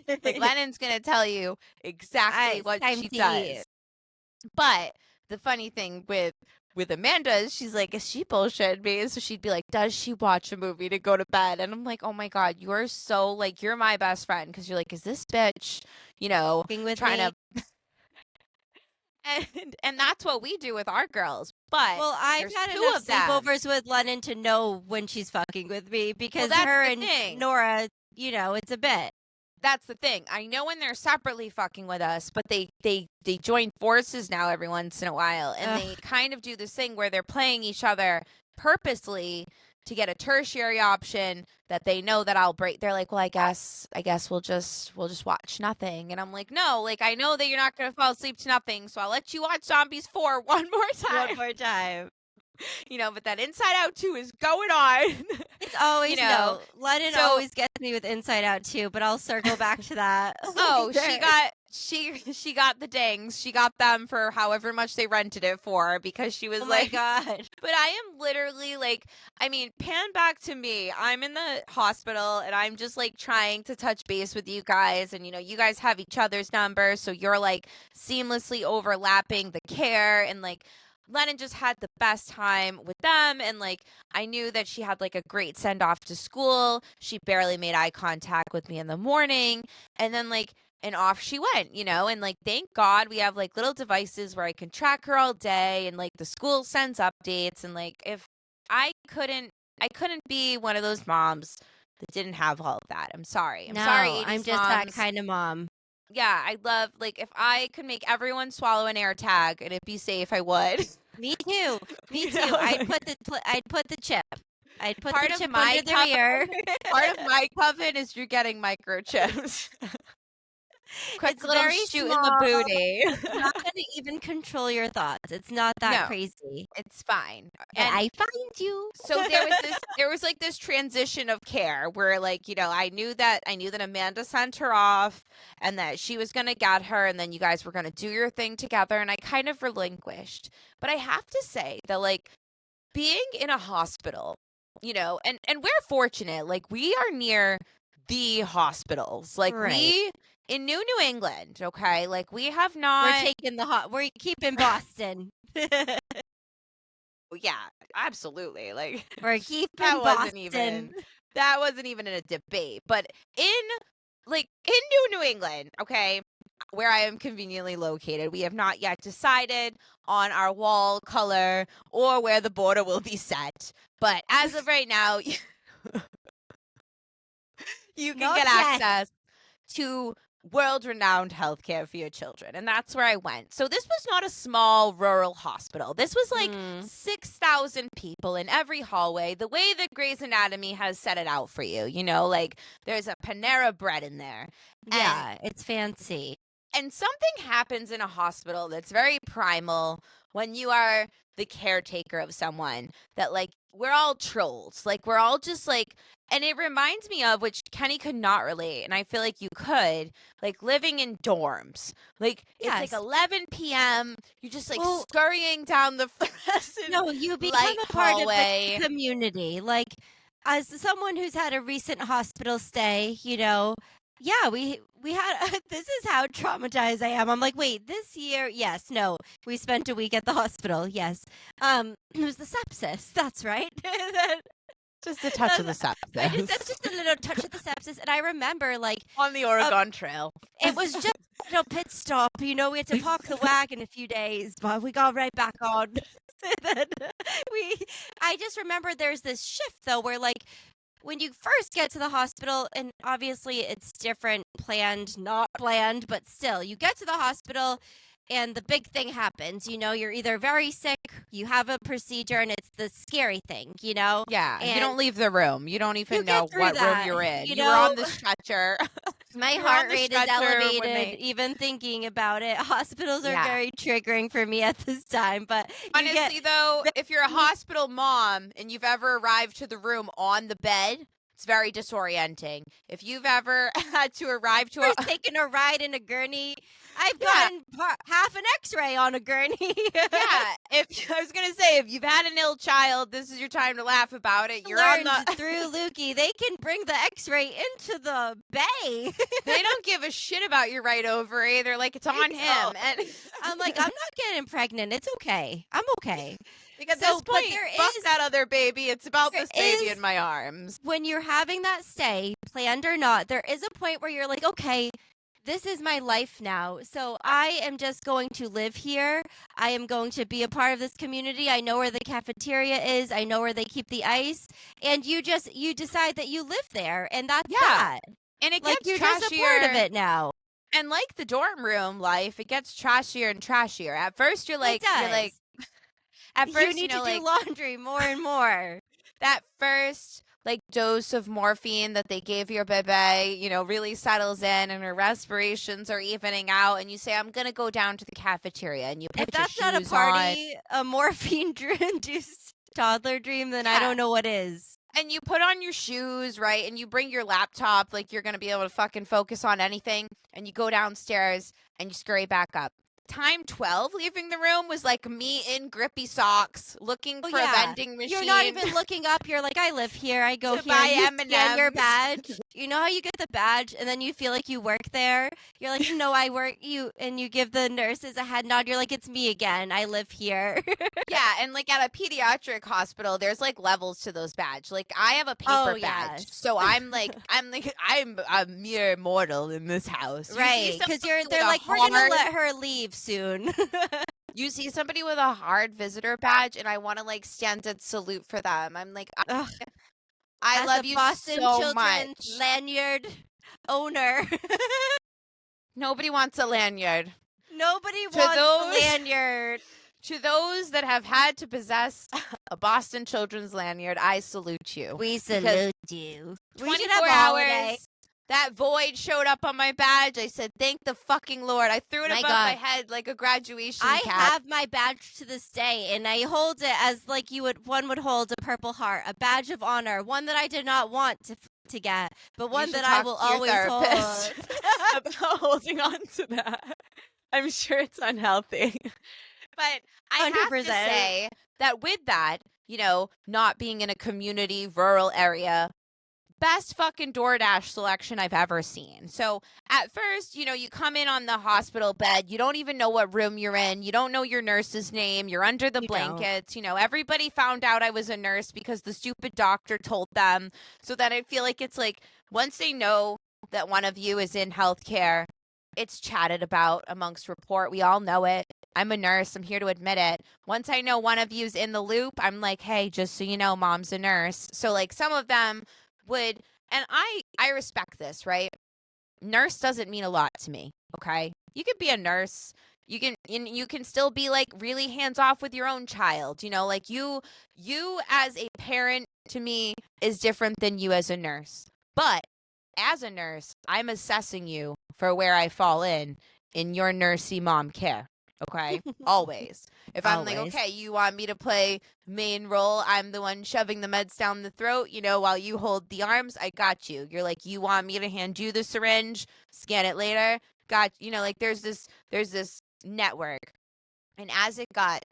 Speaker 1: Like, Lennon's going to tell you exactly what she does. But the funny thing with Amanda is she's like, is she bullshit me? So she'd be like, does she watch a movie to go to bed? And I'm like, oh my God, you're so like, you're my best friend. Because you're like, is this bitch, you know, trying to. And that's what we do with our girls. But
Speaker 2: I've had enough sleepovers with Lennon to know when she's fucking with me, because her and Nora, you know, it's a bit.
Speaker 1: That's the thing. I know when they're separately fucking with us, but they join forces now every once in a while, and they kind of do this thing where they're playing each other purposely to get a tertiary option that they know that I'll break. They're like, well, I guess we'll just watch nothing. And I'm like, no, like I know that you're not going to fall asleep to nothing, so I'll let you watch Zombies 4 one more time.
Speaker 2: One more time.
Speaker 1: You know, but that Inside Out 2 is going on.
Speaker 2: It's always, you know, Lennon always gets me with Inside Out 2, but I'll circle back to that.
Speaker 1: Oh, she got the dings. She got them for however much they rented it for, because she was like,
Speaker 2: oh my God.
Speaker 1: But I am literally like, I mean, pan back to me. I'm in the hospital, and I'm just like trying to touch base with you guys, and you know, you guys have each other's numbers, so you're like seamlessly overlapping the care, and like Lennon just had the best time with them, and like I knew that she had like a great send off to school. She barely made eye contact with me in the morning, and then like and off she went, you know, and like thank God we have like little devices where I can track her all day, and like the school sends updates, and like if I couldn't be one of those moms that didn't have all of that. I'm sorry. I'm sorry, 80s
Speaker 2: I'm just
Speaker 1: moms.
Speaker 2: that kind of mom.
Speaker 1: Yeah, I love, like, if I could make everyone swallow an air tag and it be safe, I would.
Speaker 2: Me too. Me too. I'd put the chip. I'd put
Speaker 1: part
Speaker 2: the chip
Speaker 1: my
Speaker 2: under their ear.
Speaker 1: Part of my coven is you're getting microchips. Quick
Speaker 2: It's
Speaker 1: little
Speaker 2: very
Speaker 1: shoot
Speaker 2: small.
Speaker 1: in the booty.
Speaker 2: It's not going to even control your thoughts. It's not that crazy.
Speaker 1: It's fine.
Speaker 2: And I find you.
Speaker 1: So there was like this transition of care where, like, you know, I knew that Amanda sent her off and that she was going to get her, and then you guys were going to do your thing together, and I kind of relinquished. But I have to say that, like, being in a hospital, you know, and we're fortunate, like, we are near the hospitals. Like, we in New England, okay? Like, we have not.
Speaker 2: We're keeping Boston.
Speaker 1: Yeah, absolutely. Like
Speaker 2: We're keeping
Speaker 1: that wasn't
Speaker 2: Boston.
Speaker 1: even a debate. But in New England, okay, where I am conveniently located, we have not yet decided on our wall color or where the border will be set. But as of right now, you can
Speaker 2: Not
Speaker 1: get
Speaker 2: yet.
Speaker 1: access to world-renowned healthcare for your children, and that's where I went. So this was not a small rural hospital. This was like 6,000 people in every hallway, the way that Grey's Anatomy has set it out for you. You know, like there's a Panera Bread in there.
Speaker 2: Yeah, it's fancy.
Speaker 1: And something happens in a hospital that's very primal when you are the caretaker of someone, that like we're all trolls. Like we're all just like, and it reminds me of, which Kenny could not relate, and I feel like you could, like living in dorms. Like it's like
Speaker 2: Yes.
Speaker 1: 11 p.m. You're just like
Speaker 2: Well,
Speaker 1: scurrying down the fluorescent
Speaker 2: no, you become
Speaker 1: light
Speaker 2: a part of
Speaker 1: hallway.
Speaker 2: the community. Like, as someone who's had a recent hospital stay, yeah, we had this is how traumatized I am. I'm like, wait, this year, yes, no, we spent a week at the hospital. Yes, it was the sepsis. That's right.
Speaker 1: Just a touch of the sepsis.
Speaker 2: That's just a little touch of the sepsis, and I remember like
Speaker 1: On the Oregon Trail.
Speaker 2: it was just a little pit stop. We had to park the wagon a few days, but we got right back on. Then I just remember there's this shift though, where like when you first get to the hospital, and obviously it's different, planned, not planned, but still, you get to the hospital and the big thing happens. You're either very sick, you have a procedure, and it's the scary thing,
Speaker 1: Yeah,
Speaker 2: and
Speaker 1: you don't leave the room. You don't even
Speaker 2: you
Speaker 1: know
Speaker 2: get through
Speaker 1: what room
Speaker 2: that,
Speaker 1: you're in.
Speaker 2: you
Speaker 1: You're on
Speaker 2: know?
Speaker 1: the stretcher.
Speaker 2: My
Speaker 1: You're on
Speaker 2: heart
Speaker 1: the
Speaker 2: rate is
Speaker 1: stretcher when
Speaker 2: elevated,
Speaker 1: they-
Speaker 2: even thinking about it. Hospitals are
Speaker 1: Yeah.
Speaker 2: very triggering for me at this time, but
Speaker 1: Honestly, though, if you're a hospital mom and you've ever arrived to the room on the bed, it's very disorienting. If you've ever had to arrive to
Speaker 2: first taking a ride in a gurney, I've
Speaker 1: Yeah.
Speaker 2: gotten half an X-ray on a gurney.
Speaker 1: yeah, if I was gonna say, if you've had an ill child, this is your time to laugh about it. You're on
Speaker 2: Learned
Speaker 1: the.
Speaker 2: through Lukey, they can bring the X-ray into the bay.
Speaker 1: They don't give a shit about your right ovary. They're like, it's on him.
Speaker 2: don't.
Speaker 1: And
Speaker 2: I'm like, I'm not getting pregnant. It's okay. I'm okay.
Speaker 1: like at
Speaker 2: So,
Speaker 1: this
Speaker 2: but
Speaker 1: point,
Speaker 2: there
Speaker 1: fuck
Speaker 2: is-
Speaker 1: that other baby. It's about
Speaker 2: there
Speaker 1: this baby
Speaker 2: is-
Speaker 1: in my arms.
Speaker 2: When you're having that stay, planned or not, there is a point where you're like, okay, this is my life now. So I am just going to live here. I am going to be a part of this community. I know where the cafeteria is. I know where they keep the ice. And you decide that you live there, and that's
Speaker 1: Yeah.
Speaker 2: that.
Speaker 1: And it
Speaker 2: Like
Speaker 1: gets
Speaker 2: you're
Speaker 1: trashier.
Speaker 2: just a part of it now.
Speaker 1: And like the dorm room life, it gets trashier and trashier. At first, you're like, at first,
Speaker 2: you need to
Speaker 1: like
Speaker 2: do laundry more and more.
Speaker 1: that first like dose of morphine that they gave your baby, really settles in, and her respirations are evening out, and you say, I'm gonna go down to the cafeteria, and you put
Speaker 2: If that's
Speaker 1: your
Speaker 2: not a
Speaker 1: shoes
Speaker 2: party, a morphine-induced toddler dream, then I
Speaker 1: Yeah.
Speaker 2: don't know what is.
Speaker 1: and you put on your shoes, right? And you bring your laptop, like you're gonna be able to fucking focus on anything, and you go downstairs and you scurry back up. Time 12 leaving the room was like me in grippy socks looking for a vending machine.
Speaker 2: You're not even looking up. You're like, I live here. I go
Speaker 1: To
Speaker 2: here.
Speaker 1: buy
Speaker 2: You scan your
Speaker 1: M&Ms.
Speaker 2: badge. You know how you get the badge and then you feel like you work there? You're like, no, I work you. And you give the nurses a head nod. You're like, it's me again. I live here.
Speaker 1: Yeah, and like at a pediatric hospital, there's like levels to those badge. Like I have a paper badge,
Speaker 2: yes.
Speaker 1: so I'm a mere mortal in this house. You see
Speaker 2: Right. Because
Speaker 1: somebody
Speaker 2: they're
Speaker 1: with a
Speaker 2: like, we're going to
Speaker 1: hard-
Speaker 2: let her leave soon.
Speaker 1: You see somebody with a hard visitor badge, and I want to like stand and salute for them. I'm like,
Speaker 2: Ugh.
Speaker 1: I
Speaker 2: As
Speaker 1: love
Speaker 2: a
Speaker 1: you
Speaker 2: Boston
Speaker 1: so
Speaker 2: Children's
Speaker 1: much.
Speaker 2: lanyard owner.
Speaker 1: Nobody wants a lanyard.
Speaker 2: Nobody
Speaker 1: To
Speaker 2: wants
Speaker 1: those-
Speaker 2: a lanyard.
Speaker 1: To those that have had to possess a Boston Children's lanyard, I salute you.
Speaker 2: We
Speaker 1: Because
Speaker 2: salute you. We should
Speaker 1: 24
Speaker 2: have a holiday.
Speaker 1: hours. That void showed up on my badge. I said, "Thank the fucking Lord." I threw it
Speaker 2: My
Speaker 1: above
Speaker 2: God.
Speaker 1: my head like a graduation
Speaker 2: I
Speaker 1: cap.
Speaker 2: have my badge to this day, and I hold it as like one would hold a Purple Heart, a badge of honor, one that I did not want to get, but one
Speaker 1: You
Speaker 2: that
Speaker 1: should
Speaker 2: I
Speaker 1: talk
Speaker 2: will
Speaker 1: to your
Speaker 2: always
Speaker 1: therapist
Speaker 2: hold.
Speaker 1: about holding on to that. I'm sure it's unhealthy. But I have to
Speaker 2: 100%.
Speaker 1: say that with that, not being in a community rural area, best fucking DoorDash selection I've ever seen. So at first, you come in on the hospital bed. You don't even know what room you're in. You don't know your nurse's name. You're under the blankets. Everybody found out I was a nurse because the stupid doctor told them. So then I feel like it's like once they know that one of you is in healthcare, it's chatted about amongst report. We all know it. I'm a nurse. I'm here to admit it. Once I know one of you's in the loop, I'm like, hey, just so you know, mom's a nurse. So like some of them would, and I respect this, right? Nurse doesn't mean a lot to me, okay? You could be a nurse. You can still be like really hands off with your own child, like you as a parent to me is different than you as a nurse. But as a nurse, I'm assessing you for where I fall in your nursey mom care. Okay? Always. If I'm like, okay, you want me to play main role, I'm the one shoving the meds down the throat, while you hold the arms, I got you. You're like, you want me to hand you the syringe, scan it later? Got, like there's this network. And as it got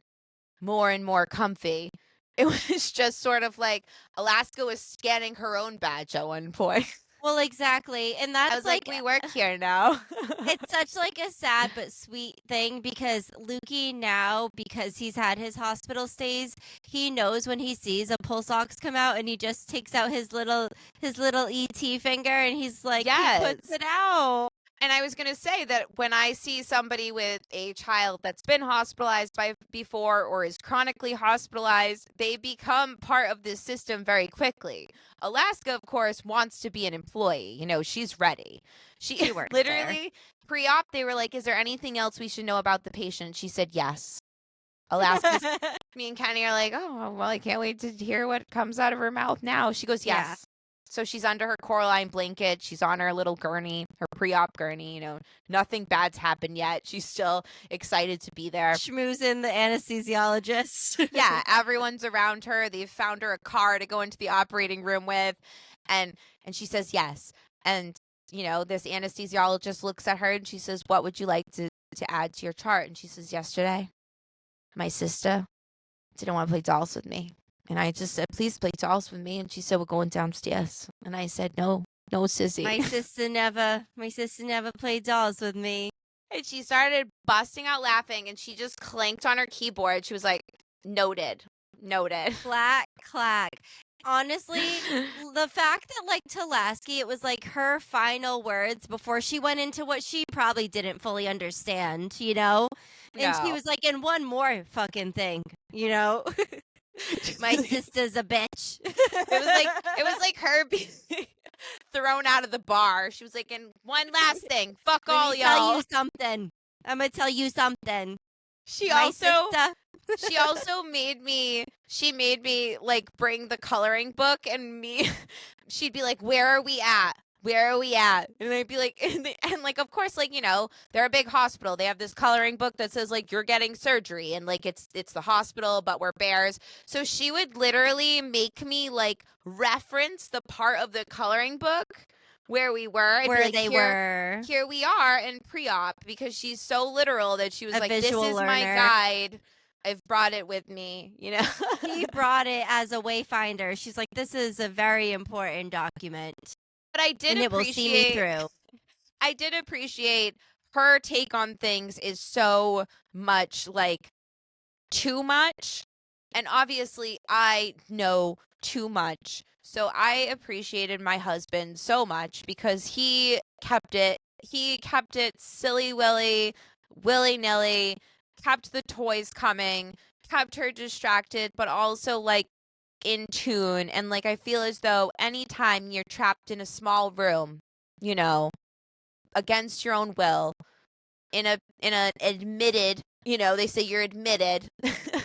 Speaker 1: more and more comfy, it was just sort of like Alaska was scanning her own badge at one point.
Speaker 2: Well, exactly. And that's
Speaker 1: I was like, we work here now.
Speaker 2: It's such like a sad but sweet thing because Lukey now, because he's had his hospital stays, he knows when he sees a pulse ox come out and he just takes out his little ET finger and he's like, he puts it out.
Speaker 1: And I was going to say that when I see somebody with a child that's been hospitalized before or is chronically hospitalized, they become part of this system very quickly. Alaska, of course, wants to be an employee. She's ready. She literally, pre-op, they were like, is there anything else we should know about the patient? She said yes. Alaska, me and Kenny are like, oh, well, I can't wait to hear what comes out of her mouth now. She goes, yes. Yeah. So she's under her Coraline blanket. She's on her little gurney, her pre-op gurney. Nothing bad's happened yet. She's still excited to be there.
Speaker 2: Schmoozing the anesthesiologist.
Speaker 1: Yeah, everyone's around her. They've found her a car to go into the operating room with. And she says yes. And, this anesthesiologist looks at her and she says, what would you like to add to your chart? And she says, yesterday, my sister didn't want to play dolls with me. And I just said, please play dolls with me. And she said, we're going downstairs. And I said, no, sissy.
Speaker 2: My sister never played dolls with me.
Speaker 1: And she started busting out laughing and she just clanked on her keyboard. She was like, noted.
Speaker 2: Clack, clack. Honestly, the fact that like Talaski, it was like her final words before she went into what she probably didn't fully understand, And she was like, and one more fucking thing, My sister's a bitch.
Speaker 1: It was like her being thrown out of the bar. She was like, and one last thing, fuck all y'all.
Speaker 2: I'm gonna tell you something.
Speaker 1: She also made me like bring the coloring book and she'd be like, where are we at? And I'd be like, and like, of course, like, they're a big hospital. They have this coloring book that says like, you're getting surgery and like, it's the hospital, but we're bears. So she would literally make me like reference the part of the coloring book where we were.
Speaker 2: Where
Speaker 1: like,
Speaker 2: they were.
Speaker 1: Here we are in pre-op because she's so literal that she was like, this is
Speaker 2: learner.
Speaker 1: My guide. I've brought it with me,
Speaker 2: She brought it as a wayfinder. She's like, this is a very important document.
Speaker 1: But I did appreciate,
Speaker 2: it will see me through.
Speaker 1: I did appreciate her take on things is so much like too much. And obviously I know too much. So I appreciated my husband so much because he kept it silly willy-nilly, kept the toys coming, kept her distracted, but also like in tune. And like I feel as though anytime you're trapped in a small room, against your own will, in a admitted, they say you're admitted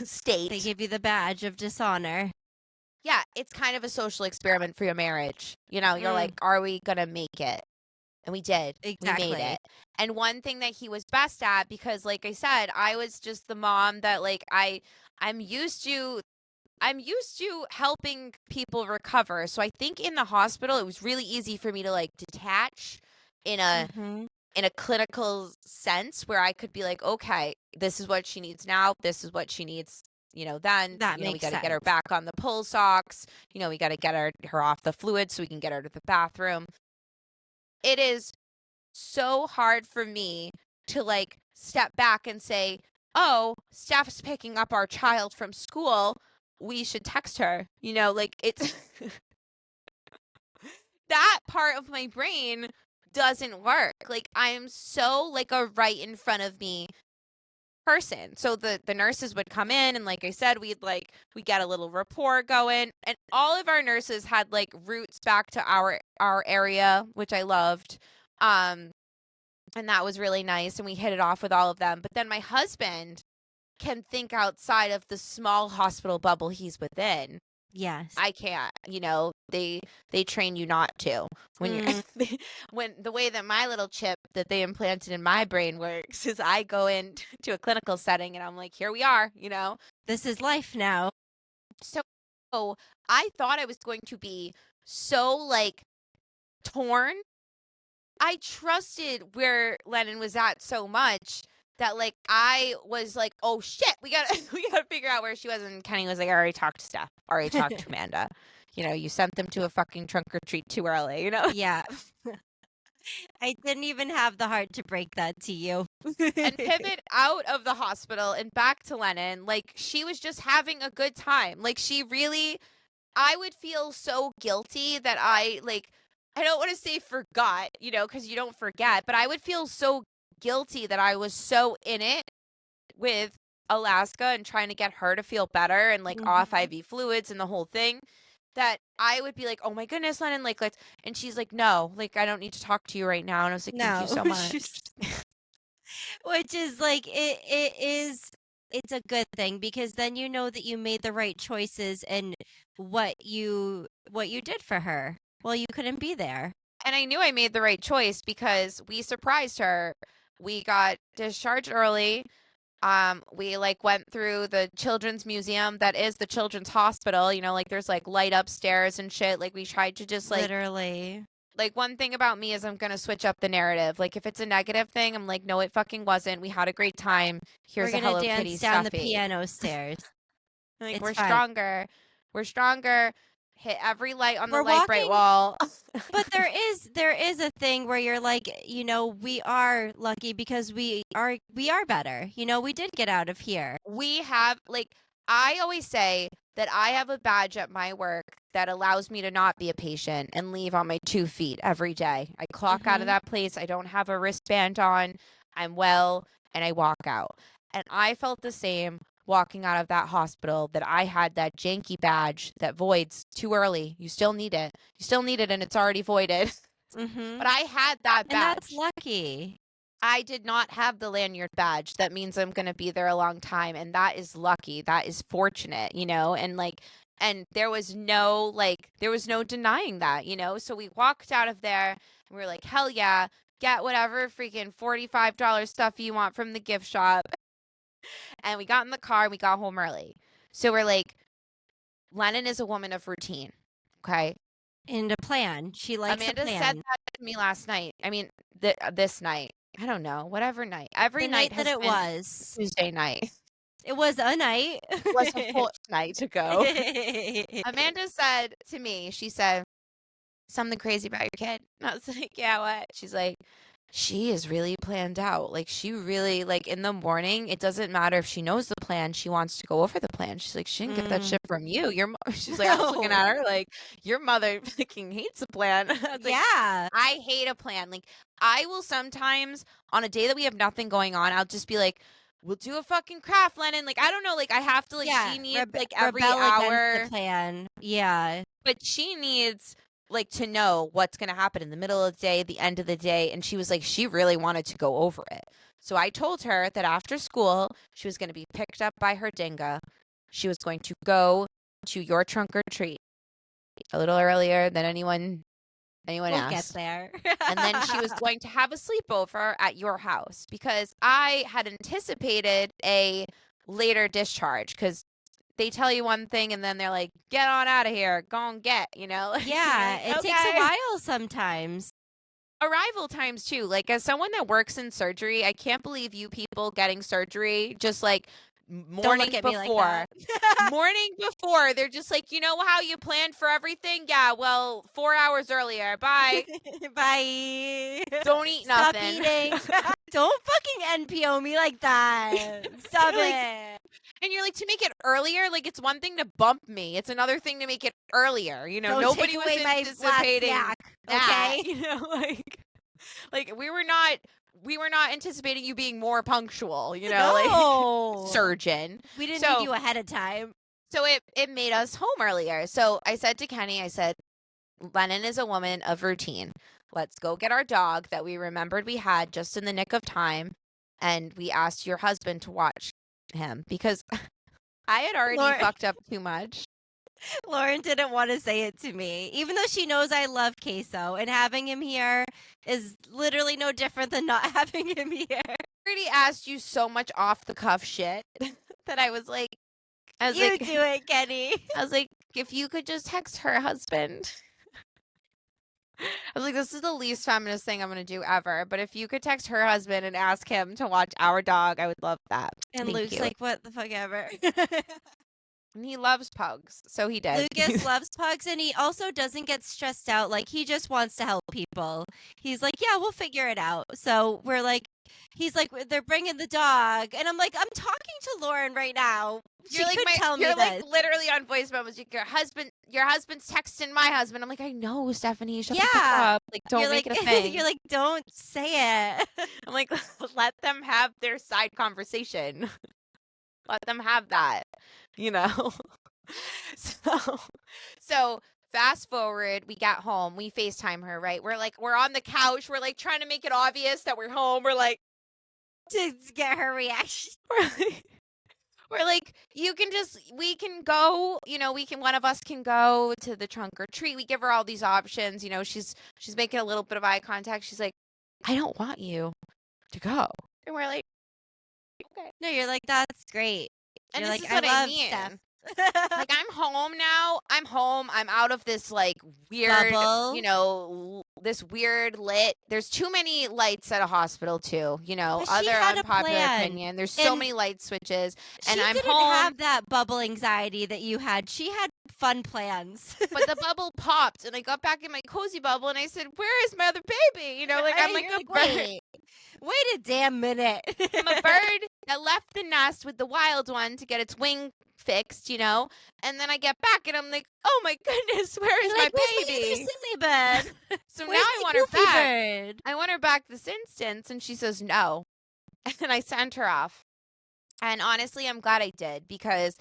Speaker 1: state.
Speaker 2: They give you the badge of dishonor.
Speaker 1: Yeah, it's kind of a social experiment for your marriage. You're like, are we gonna make it? And we did.
Speaker 2: Exactly.
Speaker 1: We made it. And one thing that he was best at, because like I said, I was just the mom that like I'm used to helping people recover. So I think in the hospital, it was really easy for me to like detach in a clinical sense where I could be like, okay, this is what she needs now. This is what she needs then,
Speaker 2: That
Speaker 1: we
Speaker 2: makes
Speaker 1: got to get her
Speaker 2: sense.
Speaker 1: back on the pull socks. We got to get her off the fluid so we can get her to the bathroom. It is so hard for me to like step back and say, oh, Steph's picking up our child from school. We should text her. Like it's that part of my brain doesn't work. Like I am so like a right in front of me person. So the nurses would come in and like I said, we get a little rapport going, and all of our nurses had like roots back to our area, which I loved. And that was really nice, and we hit it off with all of them. But then my husband can think outside of the small hospital bubble he's within.
Speaker 2: Yes.
Speaker 1: I can't. They train you not to. When you're when the way that my little chip that they implanted in my brain works is I go into a clinical setting and I'm like, here we are,
Speaker 2: This is life now.
Speaker 1: So I thought I was going to be so like torn. I trusted where Lennon was at so much that like I was like, oh shit, we gotta figure out where she was. And Kenny was like, I already talked to Steph, already talked to Amanda. You sent them to a fucking trunk or treat too early,
Speaker 2: Yeah. I didn't even have the heart to break that to you.
Speaker 1: And pivot out of the hospital and back to Lennon. Like she was just having a good time. Like I would feel so guilty that I don't want to say forgot, because you don't forget, but I would feel so guilty that I was so in it with Alaska and trying to get her to feel better and like off IV fluids and the whole thing, that I would be like, oh my goodness, Lennon, like let's, and she's like, no, like I don't need to talk to you right now. And I was like, thank you so much.
Speaker 2: Which is like, it's a good thing, because then you know that you made the right choices and what you did for her. Well, you couldn't be there.
Speaker 1: And I knew I made the right choice because we surprised her. We got discharged early. We like went through the children's museum that is the children's hospital, like there's like light upstairs and shit. Like we tried to just like
Speaker 2: literally,
Speaker 1: like one thing about me is I'm going to switch up the narrative. Like if it's a negative thing, I'm like, no, it fucking wasn't. We had a great time. Here's a Hello Kitty
Speaker 2: down
Speaker 1: stuffy.
Speaker 2: the piano stairs.
Speaker 1: Like we're stronger. We're stronger. Hit every light on the light bright
Speaker 2: walking,
Speaker 1: wall.
Speaker 2: But there is a thing where you're like, we are lucky because we are better. We did get out of here.
Speaker 1: We have I always say that I have a badge at my work that allows me to not be a patient and leave on my 2 feet every day. I clock out of that place. I don't have a wristband on. I'm well, and I walk out. And I felt the same walking out of that hospital, that I had that janky badge that voids too early. You still need it. And it's already voided. But I had that badge.
Speaker 2: And that's lucky.
Speaker 1: I did not have the lanyard badge. That means I'm going to be there a long time. And that is lucky. That is fortunate, and there was no denying that, So we walked out of there and we were like, hell yeah, get whatever freaking $45 stuff you want from the gift shop. And we got in the car and we got home early. So we're like, Lennon is a woman of routine. Okay.
Speaker 2: And a plan. She likes
Speaker 1: Amanda
Speaker 2: a plan.
Speaker 1: said that to me last night. I mean, this night. I don't know. Whatever night. Every night
Speaker 2: that it was.
Speaker 1: Tuesday night.
Speaker 2: It was a night.
Speaker 1: It was a fortnight ago. Amanda said to me, she said, something crazy about your kid. And I was like, yeah, what? She's like, she is really planned out. Like she really in the morning, it doesn't matter if she knows the plan. She wants to go over the plan. She's like, she didn't get that shit from you. She's like, I was looking at her like, your mother fucking hates a plan. I was like,
Speaker 2: yeah.
Speaker 1: I hate a plan. Like I will sometimes on a day that we have nothing going on, I'll just be like, we'll do a fucking craft, Lennon. Like I don't know. Like I have to she needs every hour
Speaker 2: the plan. Yeah.
Speaker 1: But she needs to know what's going to happen in the middle of the day, the end of the day. And she was like, she really wanted to go over it. So I told her that after school, she was going to be picked up by her dinga. She was going to go to your trunk or treat a little earlier than anyone
Speaker 2: we'll
Speaker 1: asked.
Speaker 2: Get there.
Speaker 1: And then she was going to have a sleepover at your house because I had anticipated a later discharge because they tell you one thing and then they're like, get on out of here, go and get,
Speaker 2: Yeah, it takes a while sometimes.
Speaker 1: Arrival times too. Like as someone that works in surgery, I can't believe you people getting surgery just morning before. Morning before, they're just like, you know how you planned for everything? Yeah, well, 4 hours earlier. Bye.
Speaker 2: Bye.
Speaker 1: Don't eat
Speaker 2: Stop
Speaker 1: nothing.
Speaker 2: eating. Don't fucking NPO me like that. Stop it.
Speaker 1: And you're like, to make it earlier, like, it's one thing to bump me. It's another thing to make it earlier. You know,
Speaker 2: Don't
Speaker 1: nobody
Speaker 2: take
Speaker 1: was
Speaker 2: away my last
Speaker 1: anticipating
Speaker 2: snack,
Speaker 1: that.
Speaker 2: okay?
Speaker 1: You know, like we were not anticipating you being more punctual, you know, like surgeon.
Speaker 2: We didn't need you ahead of time.
Speaker 1: So it made us home earlier. So I said to Kenny, I said, Lennon is a woman of routine. Let's go get our dog that we remembered we had just in the nick of time. And we asked your husband to watch him because I had already fucked up too much.
Speaker 2: Lauren didn't want to say it to me, even though she knows I love Queso, and having him here is literally no different than not having him here.
Speaker 1: I already asked you so much off the cuff shit that I was like,
Speaker 2: you do it, Kenny.
Speaker 1: I was like, if you could just text her husband. I was like, this is the least feminist thing I'm going to do ever. But if you could text her husband and ask him to watch our dog, I would love that.
Speaker 2: And
Speaker 1: Thank
Speaker 2: Luke's
Speaker 1: you.
Speaker 2: like, what the fuck ever.
Speaker 1: And he loves pugs, so he did.
Speaker 2: Lucas loves pugs, and he also doesn't get stressed out. Like, he just wants to help people. He's like, yeah, we'll figure it out. So we're like, he's like, they're bringing the dog. And I'm like, I'm talking to Lauren right now.
Speaker 1: You're like, you're like literally on voice memos. Your husband's texting my husband. I'm like, I know, Stephanie. Shut the fuck up. Like, don't make it a thing.
Speaker 2: You're like, don't say it.
Speaker 1: I'm like, let them have their side conversation. Let them have that, you know? So fast forward, we got home. We FaceTime her, right? We're on the couch. We're like trying to make it obvious that we're home. We're like,
Speaker 2: to get her reaction.
Speaker 1: We're like, we can go, you know, one of us can go to the trunk or treat. We give her all these options. You know, she's making a little bit of eye contact. She's like, I don't want you to go. And we're like, okay.
Speaker 2: No, you're like, that's great.
Speaker 1: And
Speaker 2: you're
Speaker 1: this
Speaker 2: like,
Speaker 1: is what I
Speaker 2: love
Speaker 1: mean.
Speaker 2: Steph.
Speaker 1: Like, I'm home now. I'm home. I'm out of this, like, weird,
Speaker 2: bubble.
Speaker 1: You know, this weird lit. There's too many lights at a hospital, too. You know, other unpopular opinion. There's so many light switches. And I'm home. She didn't
Speaker 2: have that bubble anxiety that you had. She had fun plans.
Speaker 1: But the bubble popped, and I got back in my cozy bubble, and I said, where is my other baby? You know, like, I'm like a bird.
Speaker 2: Wait a damn minute.
Speaker 1: I'm a bird that left the nest with the wild one to get its wing fixed, you know, and then I get back and I'm like, oh my goodness, where is my baby?
Speaker 2: Silly bird.
Speaker 1: So now I want her back. I want her back this instance, and she says no, and I sent her off. And honestly, I'm glad I did, because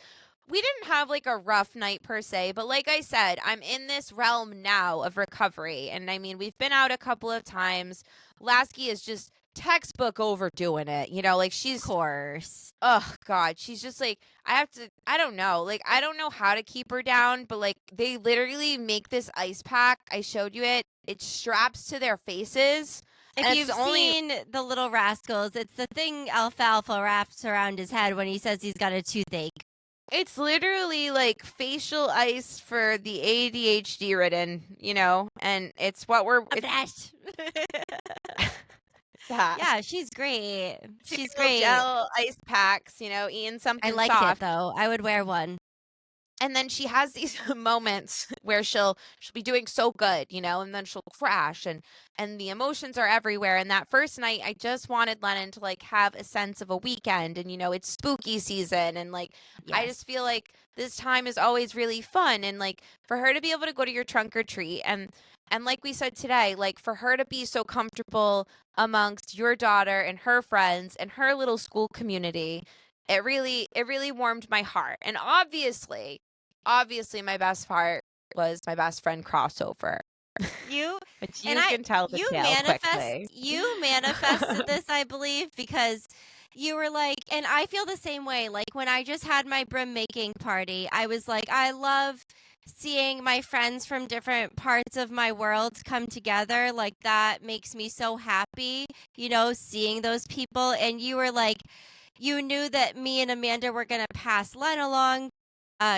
Speaker 1: we didn't have like a rough night per se, but like I said, I'm in this realm now of recovery, and I mean, we've been out a couple of times. Lasky is just textbook overdoing it, you know, like she's,
Speaker 2: of course,
Speaker 1: oh god, she's just like, I don't know, like I don't know how to keep her down, but like they literally make this ice pack. I showed you it straps to their faces.
Speaker 2: If you've seen The Little Rascals, it's the thing Alfalfa wraps around his head when he says he's got a toothache.
Speaker 1: It's literally like facial ice for the ADHD ridden, you know, and it's what we're
Speaker 2: Yeah, she's great. She's great.
Speaker 1: Gel ice packs, you know, eating something
Speaker 2: I like
Speaker 1: soft.
Speaker 2: it though. I would wear one.
Speaker 1: And then she has these moments where she'll be doing so good, you know, and then she'll crash, and the emotions are everywhere. And that first night, I just wanted Lennon to like have a sense of a weekend, and you know, it's spooky season, and like I just feel like this time is always really fun, and like for her to be able to go to your trunk or treat, and like we said today, like for her to be so comfortable amongst your daughter and her friends and her little school community, it really warmed my heart. And obviously my best part was my best friend crossover. But you can tell the tale quickly.
Speaker 2: You manifested this, I believe, because you were like, and I feel the same way. Like when I just had my brim making party, I was like, I love seeing my friends from different parts of my world come together. Like that makes me so happy, you know, seeing those people. And you were like, you knew that me and Amanda were going to pass Len along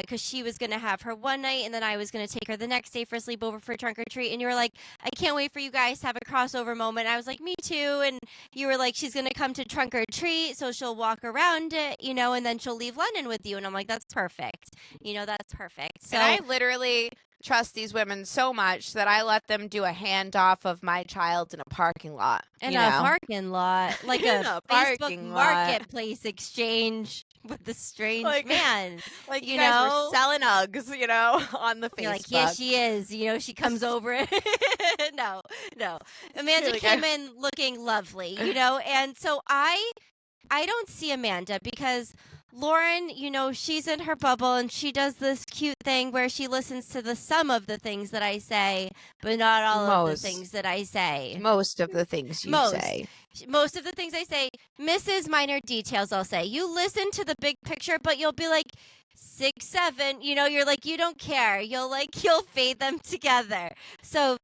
Speaker 2: because she was going to have her one night and then I was going to take her the next day for a sleepover for trunk or treat. And you were like, I can't wait for you guys to have a crossover moment. I was like, me too. And you were like, she's going to come to trunk or treat, so she'll walk around it, and then she'll leave London with you. And I'm like, that's perfect. That's perfect. So
Speaker 1: and I literally trust these women so much that I let them do a handoff of my child in a parking lot.
Speaker 2: In a parking lot, like a Facebook Marketplace exchange with a strange man.
Speaker 1: Like you guys were selling Uggs, on the Facebook.
Speaker 2: You're like, yeah, she is. She comes over. No. Amanda came in looking lovely, and so I don't see Amanda because Lauren, she's in her bubble and she does this cute thing where she listens to the sum of the things that I say, but not all of the things that I say.
Speaker 1: Most of the things you say.
Speaker 2: Most of the things I say misses minor details, I'll say. You listen to the big picture, but you'll be like 6, 7, you're like, you don't care. You'll fade them together. So.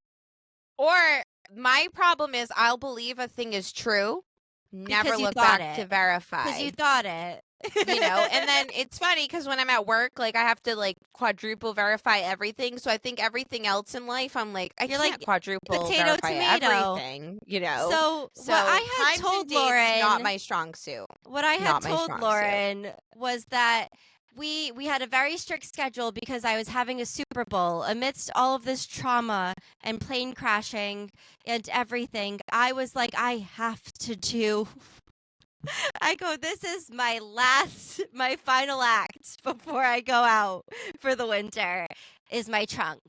Speaker 1: Or my problem is I'll believe a thing is true, never look back to verify.
Speaker 2: Because you thought it.
Speaker 1: And then it's funny because when I'm at work, I have to quadruple verify everything. So I think everything else in life, I'm like, I can't quadruple verify everything,
Speaker 2: So what I had told Lauren,
Speaker 1: not my strong suit.
Speaker 2: What I had told Lauren was that we had a very strict schedule because I was having a Super Bowl amidst all of this trauma and plane crashing and everything. I was like, I have to do. I go, this is my final act before I go out for the winter is my trunk,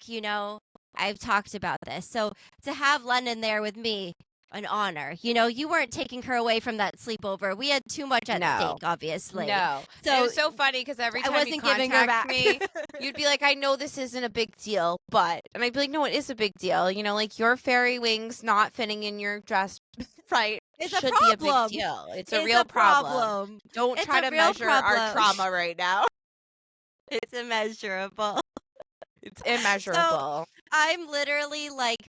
Speaker 2: I've talked about this. So to have London there with me, an honor. You weren't taking her away from that sleepover. We had too much at stake, obviously.
Speaker 1: No. So it was so funny because every time you contact me, you'd be like, I know this isn't a big deal, but, and I'd be like, no, it is a big deal. Your fairy wings not fitting in your dress, right?
Speaker 2: It's
Speaker 1: should
Speaker 2: a problem.
Speaker 1: Be a big deal. It's a real problem. Don't try to measure our trauma right now.
Speaker 2: It's immeasurable.
Speaker 1: It's immeasurable.
Speaker 2: So I'm literally like,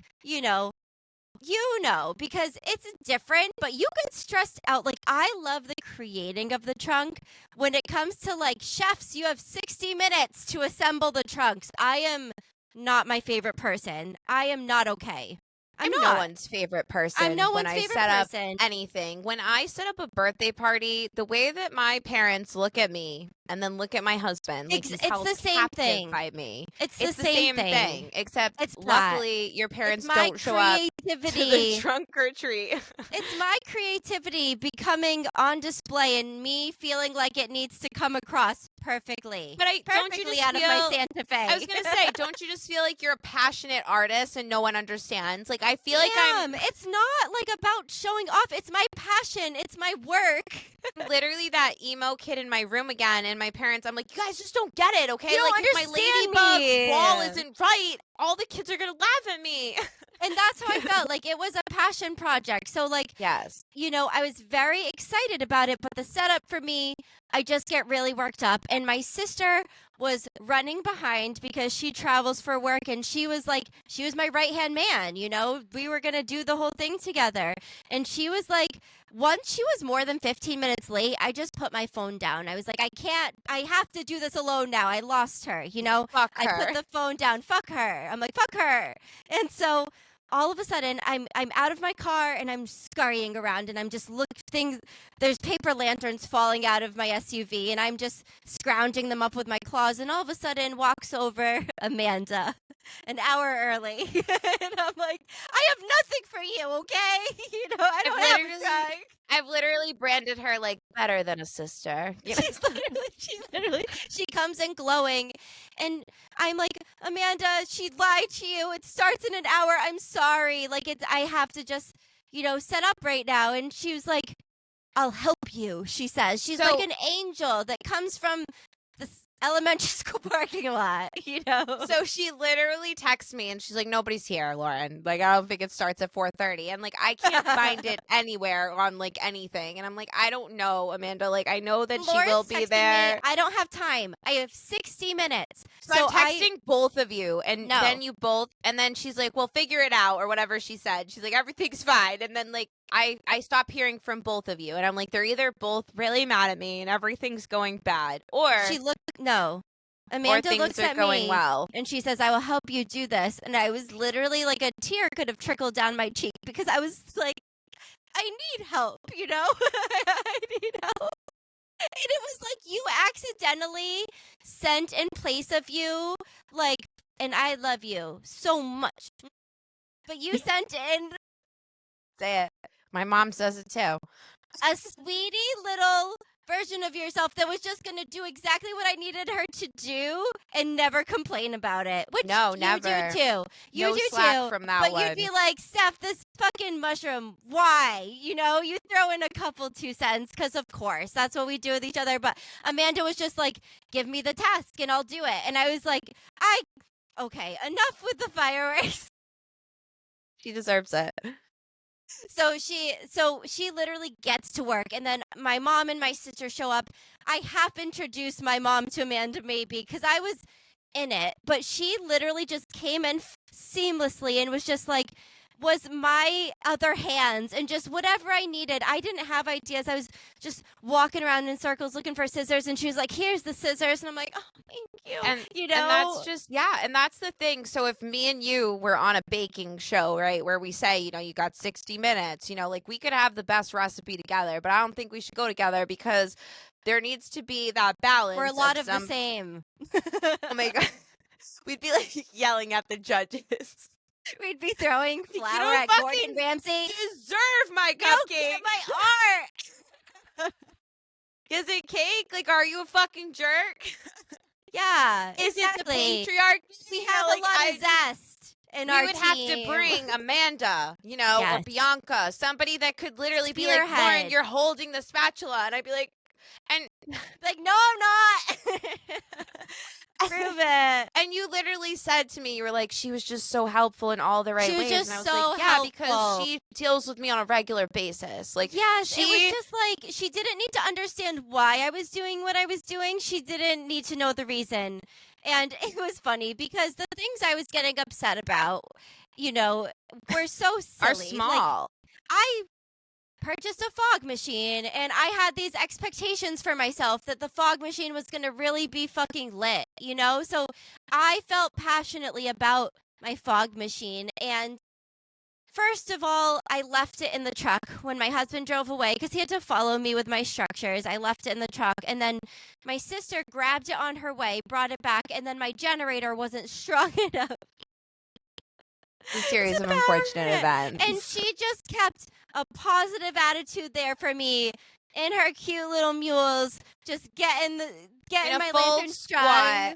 Speaker 2: because it's different, but you get stressed out. I love the creating of the trunk. When it comes to chefs, you have 60 minutes to assemble the trunks. I am not my favorite person. I am not okay.
Speaker 1: I'm no one's favorite person.
Speaker 2: I'm no one's favorite person.
Speaker 1: Up anything. When I set up a birthday party, the way that my parents look at me and then look at my husband,
Speaker 2: it's the same thing.
Speaker 1: By me.
Speaker 2: It's the same thing.
Speaker 1: Except luckily your parents don't show up to the trunk or treat.
Speaker 2: It's my creativity becoming on display and me feeling like it needs to come across perfectly.
Speaker 1: But
Speaker 2: don't you just out of my Santa Fe.
Speaker 1: I was gonna say, don't you just feel like you're a passionate artist and no one understands? I feel like
Speaker 2: It's not about showing off. It's my passion. It's my work.
Speaker 1: Literally that emo kid in my room again, and my parents. I'm like, you guys just don't get it, okay?
Speaker 2: You don't
Speaker 1: if my ladybug wall isn't right, all the kids are gonna laugh at me.
Speaker 2: And that's how I felt. It was a passion project. So
Speaker 1: yes,
Speaker 2: I was very excited about it, but the setup for me, I just get really worked up. And my sister was running behind because she travels for work, and she was my right-hand man, we were going to do the whole thing together. And she was once she was more than 15 minutes late, I just put my phone down. I was like, I have to do this alone now. I lost her,
Speaker 1: Fuck her.
Speaker 2: I put the phone down. Fuck her. I'm like, fuck her. And so all of a sudden, I'm out of my car and I'm scurrying around and I'm just looking. There's paper lanterns falling out of my SUV and I'm just scrounging them up with my claws. And all of a sudden, walks over Amanda, an hour early, and I'm like, I have nothing for you, okay? I don't have time.
Speaker 1: I've literally branded her better than a sister.
Speaker 2: She comes in glowing, and I'm like, Amanda, she lied to you. It starts in an hour. I'm sorry. I have to just, set up right now. And she was like, I'll help you. She says she's like an angel that comes from the elementary school parking lot,
Speaker 1: So she literally texts me and she's like, nobody's here, Lauren. I don't think it starts at 4:30. And I can't find it anywhere on anything. And I'm like, I don't know, Amanda. I know that
Speaker 2: Lauren's
Speaker 1: she will be there.
Speaker 2: I don't have time. I have 60 minutes.
Speaker 1: So I'm texting both of you and then you both, and then she's like, well, figure it out or whatever she said. She's like, everything's fine. And then I stop hearing from both of you. And I'm like, they're either both really mad at me and everything's going bad, or
Speaker 2: no. Amanda
Speaker 1: things
Speaker 2: looks
Speaker 1: are
Speaker 2: at
Speaker 1: going
Speaker 2: me
Speaker 1: well.
Speaker 2: and she says, I will help you do this. And I was literally like, a tear could have trickled down my cheek because I was like, I need help, you know? I need help. And it was like you accidentally sent in place of you, like, and I love you so much. But you sent in
Speaker 1: Say it. My mom says it too.
Speaker 2: a sweetie little version of yourself that was just going to do exactly what I needed her to do and never complain about it. Which
Speaker 1: No,
Speaker 2: you
Speaker 1: never.
Speaker 2: do too. You
Speaker 1: No
Speaker 2: do
Speaker 1: slack
Speaker 2: too.
Speaker 1: from that
Speaker 2: but
Speaker 1: one.
Speaker 2: you'd be like, Steph, this fucking mushroom, why? You know, you throw in a couple 2 cents because, of course, that's what we do with each other. But Amanda was just like, give me the task and I'll do it. And I was like, okay, enough with the fireworks.
Speaker 1: She deserves it.
Speaker 2: So she literally gets to work, and then my mom and my sister show up. I half introduced my mom to Amanda maybe because I was in it, but she literally just came in seamlessly and was just like, was my other hands and just whatever I needed. I didn't have ideas. I was just walking around in circles looking for scissors, and she was like, here's the scissors. And I'm like, oh, thank you.
Speaker 1: And,
Speaker 2: you know?
Speaker 1: and that's just, and that's the thing. So if me and you were on a baking show, right, where we say, you know, you got 60 minutes, you know, like we could have the best recipe together, but I don't think we should go together because there needs to be that balance.
Speaker 2: We're a lot of the same.
Speaker 1: Oh my God. We'd be like yelling at the judges.
Speaker 2: We'd be throwing flour at Gordon Ramsay.
Speaker 1: Deserve my cupcake.
Speaker 2: You get my art.
Speaker 1: Is it cake? Like, are you a fucking jerk?
Speaker 2: Yeah,
Speaker 1: Is
Speaker 2: exactly.
Speaker 1: it the patriarchy?
Speaker 2: We have a lot of zest in our team.
Speaker 1: We would have to bring Amanda, you know, or Bianca, somebody that could literally be like, Lauren, you're holding the spatula. And I'd be like,
Speaker 2: like, no, I'm not. Prove it.
Speaker 1: And you literally said to me, you were like, she was just so helpful in all the right ways.
Speaker 2: Just
Speaker 1: and I was
Speaker 2: so
Speaker 1: like,
Speaker 2: helpful.
Speaker 1: because she deals with me on a regular basis. Like,
Speaker 2: it was just like she didn't need to understand why I was doing what I was doing. She didn't need to know the reason. And it was funny because the things I was getting upset about, you know, were so silly.
Speaker 1: Are small.
Speaker 2: Like, I purchased a fog machine and I had these expectations for myself that the fog machine was going to really be fucking lit, you know? So I felt passionately about my fog machine. And first of all, I left it in the truck when my husband drove away because he had to follow me with my structures. I left it in the truck, and then my sister grabbed it on her way, brought it back, and then my generator wasn't strong enough.
Speaker 1: A series of unfortunate events.
Speaker 2: And she just kept a positive attitude there for me in her cute little mules, just getting my lantern strung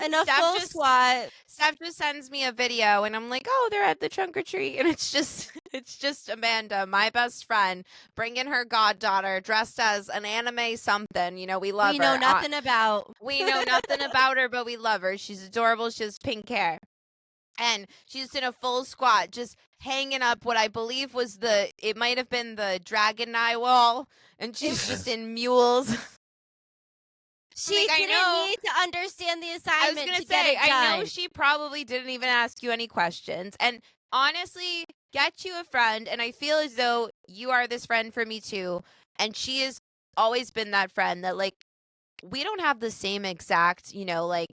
Speaker 2: in a full squat.
Speaker 1: Steph just sends me a video, and I'm like, oh, they're at the trunk or treat, and it's just Amanda, my best friend, bringing her goddaughter dressed as an anime something. You know, we love her.
Speaker 2: We know nothing about.
Speaker 1: We know nothing about her, but we love her. She's adorable. She has pink hair. And she's in a full squat, just hanging up what I believe was it might have been the dragon eye wall, and she's just in mules.
Speaker 2: She didn't need to understand the assignment to get it done.
Speaker 1: I know she probably didn't even ask you any questions. And honestly, get you a friend, and I feel as though you are this friend for me too. And she has always been that friend that, like, we don't have the same exact, you know, like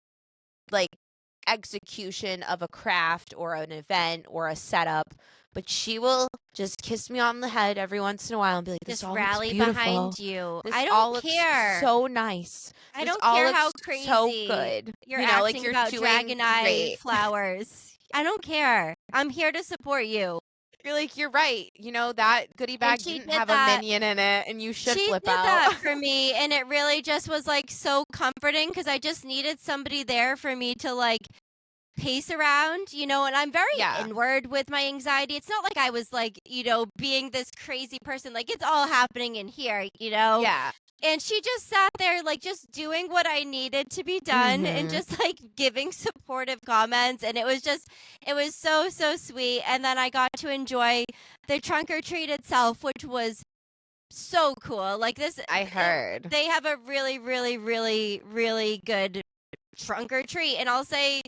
Speaker 1: execution of a craft or an event or a setup, but she will just kiss me on the head every once in a while and be like, this
Speaker 2: just
Speaker 1: all
Speaker 2: rally
Speaker 1: looks beautiful.
Speaker 2: Behind you.
Speaker 1: This
Speaker 2: I
Speaker 1: all
Speaker 2: don't
Speaker 1: looks
Speaker 2: care.
Speaker 1: So nice.
Speaker 2: I don't care how crazy.
Speaker 1: So good.
Speaker 2: You're
Speaker 1: you know,
Speaker 2: acting
Speaker 1: like you're
Speaker 2: about
Speaker 1: doing
Speaker 2: dragon eye
Speaker 1: great.
Speaker 2: flowers. I don't care. I'm here to support you.
Speaker 1: You're like, you're right. You know, that goodie bag didn't have a minion in it, and you should flip out.
Speaker 2: She did that for me, and it really just was like so comforting because I just needed somebody there for me to like pace around, you know, and I'm very inward with my anxiety. It's not like I was like, you know, being this crazy person. Like, it's all happening in here, you know?
Speaker 1: Yeah.
Speaker 2: And she just sat there, like, just doing what I needed to be done and just, like, giving supportive comments. And it was so, so sweet. And then I got to enjoy the trunk or treat itself, which was so cool. Like, this.
Speaker 1: I heard.
Speaker 2: They have a really, really, really, really good trunk or treat. And I'll say,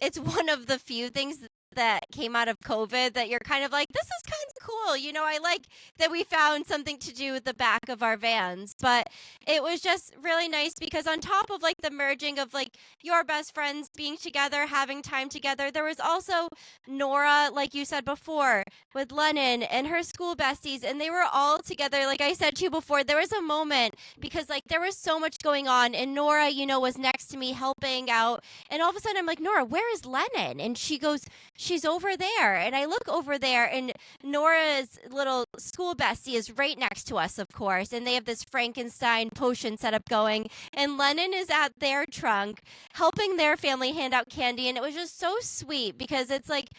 Speaker 2: it's one of the few things that came out of COVID that you're kind of like, this is kind of cool. You know, I like that we found something to do with the back of our vans. But it was just really nice because on top of like the merging of like your best friends being together, having time together, there was also Nora, like you said before, with Lennon and her school besties, and they were all together. Like I said to you before, there was a moment because like there was so much going on, and Nora, you know, was next to me helping out, and all of a sudden I'm like, Nora, where is Lennon? And she goes, she's over there. And I look over there, and Nora's little school bestie is right next to us, of course, and they have this Frankenstein potion setup going, and Lennon is at their trunk helping their family hand out candy, and it was just so sweet because it's like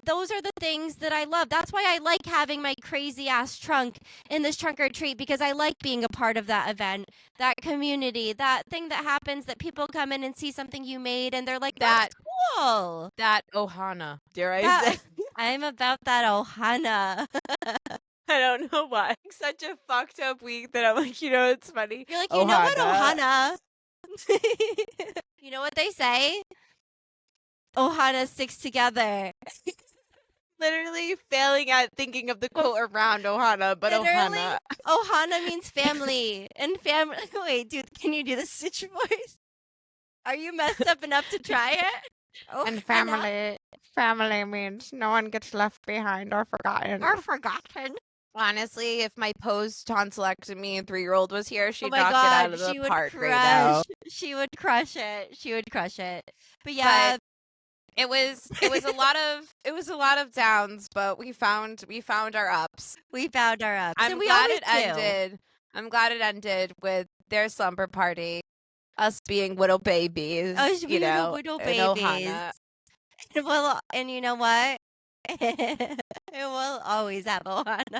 Speaker 2: those are the things that I love. That's why I like having my crazy ass trunk in this trunk or treat, because I like being a part of that event, that community, that thing that happens that people come in and see something you made and they're like, that's cool.
Speaker 1: That Ohana, dare I say?
Speaker 2: I'm about that Ohana.
Speaker 1: I don't know why. Such a fucked up week that I'm like, you know, it's funny.
Speaker 2: You're like, you know what, Ohana? You know what they say? Ohana sticks together.
Speaker 1: Literally failing at thinking of the quote around Ohana, but
Speaker 2: literally,
Speaker 1: Ohana.
Speaker 2: Ohana means family. And family. Wait, dude, can you do the Stitch voice? Are you messed up enough to try it?
Speaker 1: Oh, and family means no one gets left behind or forgotten. Honestly, if my post-tonsillectomy 3-year-old was here, she'd knock it out of the park right now.
Speaker 2: She would crush it. But yeah,
Speaker 1: it was a lot of downs, but we found our ups.
Speaker 2: I'm glad
Speaker 1: it ended with their slumber party, us being little babies.
Speaker 2: Little babies. Well, and you know what? It will always have Ohana.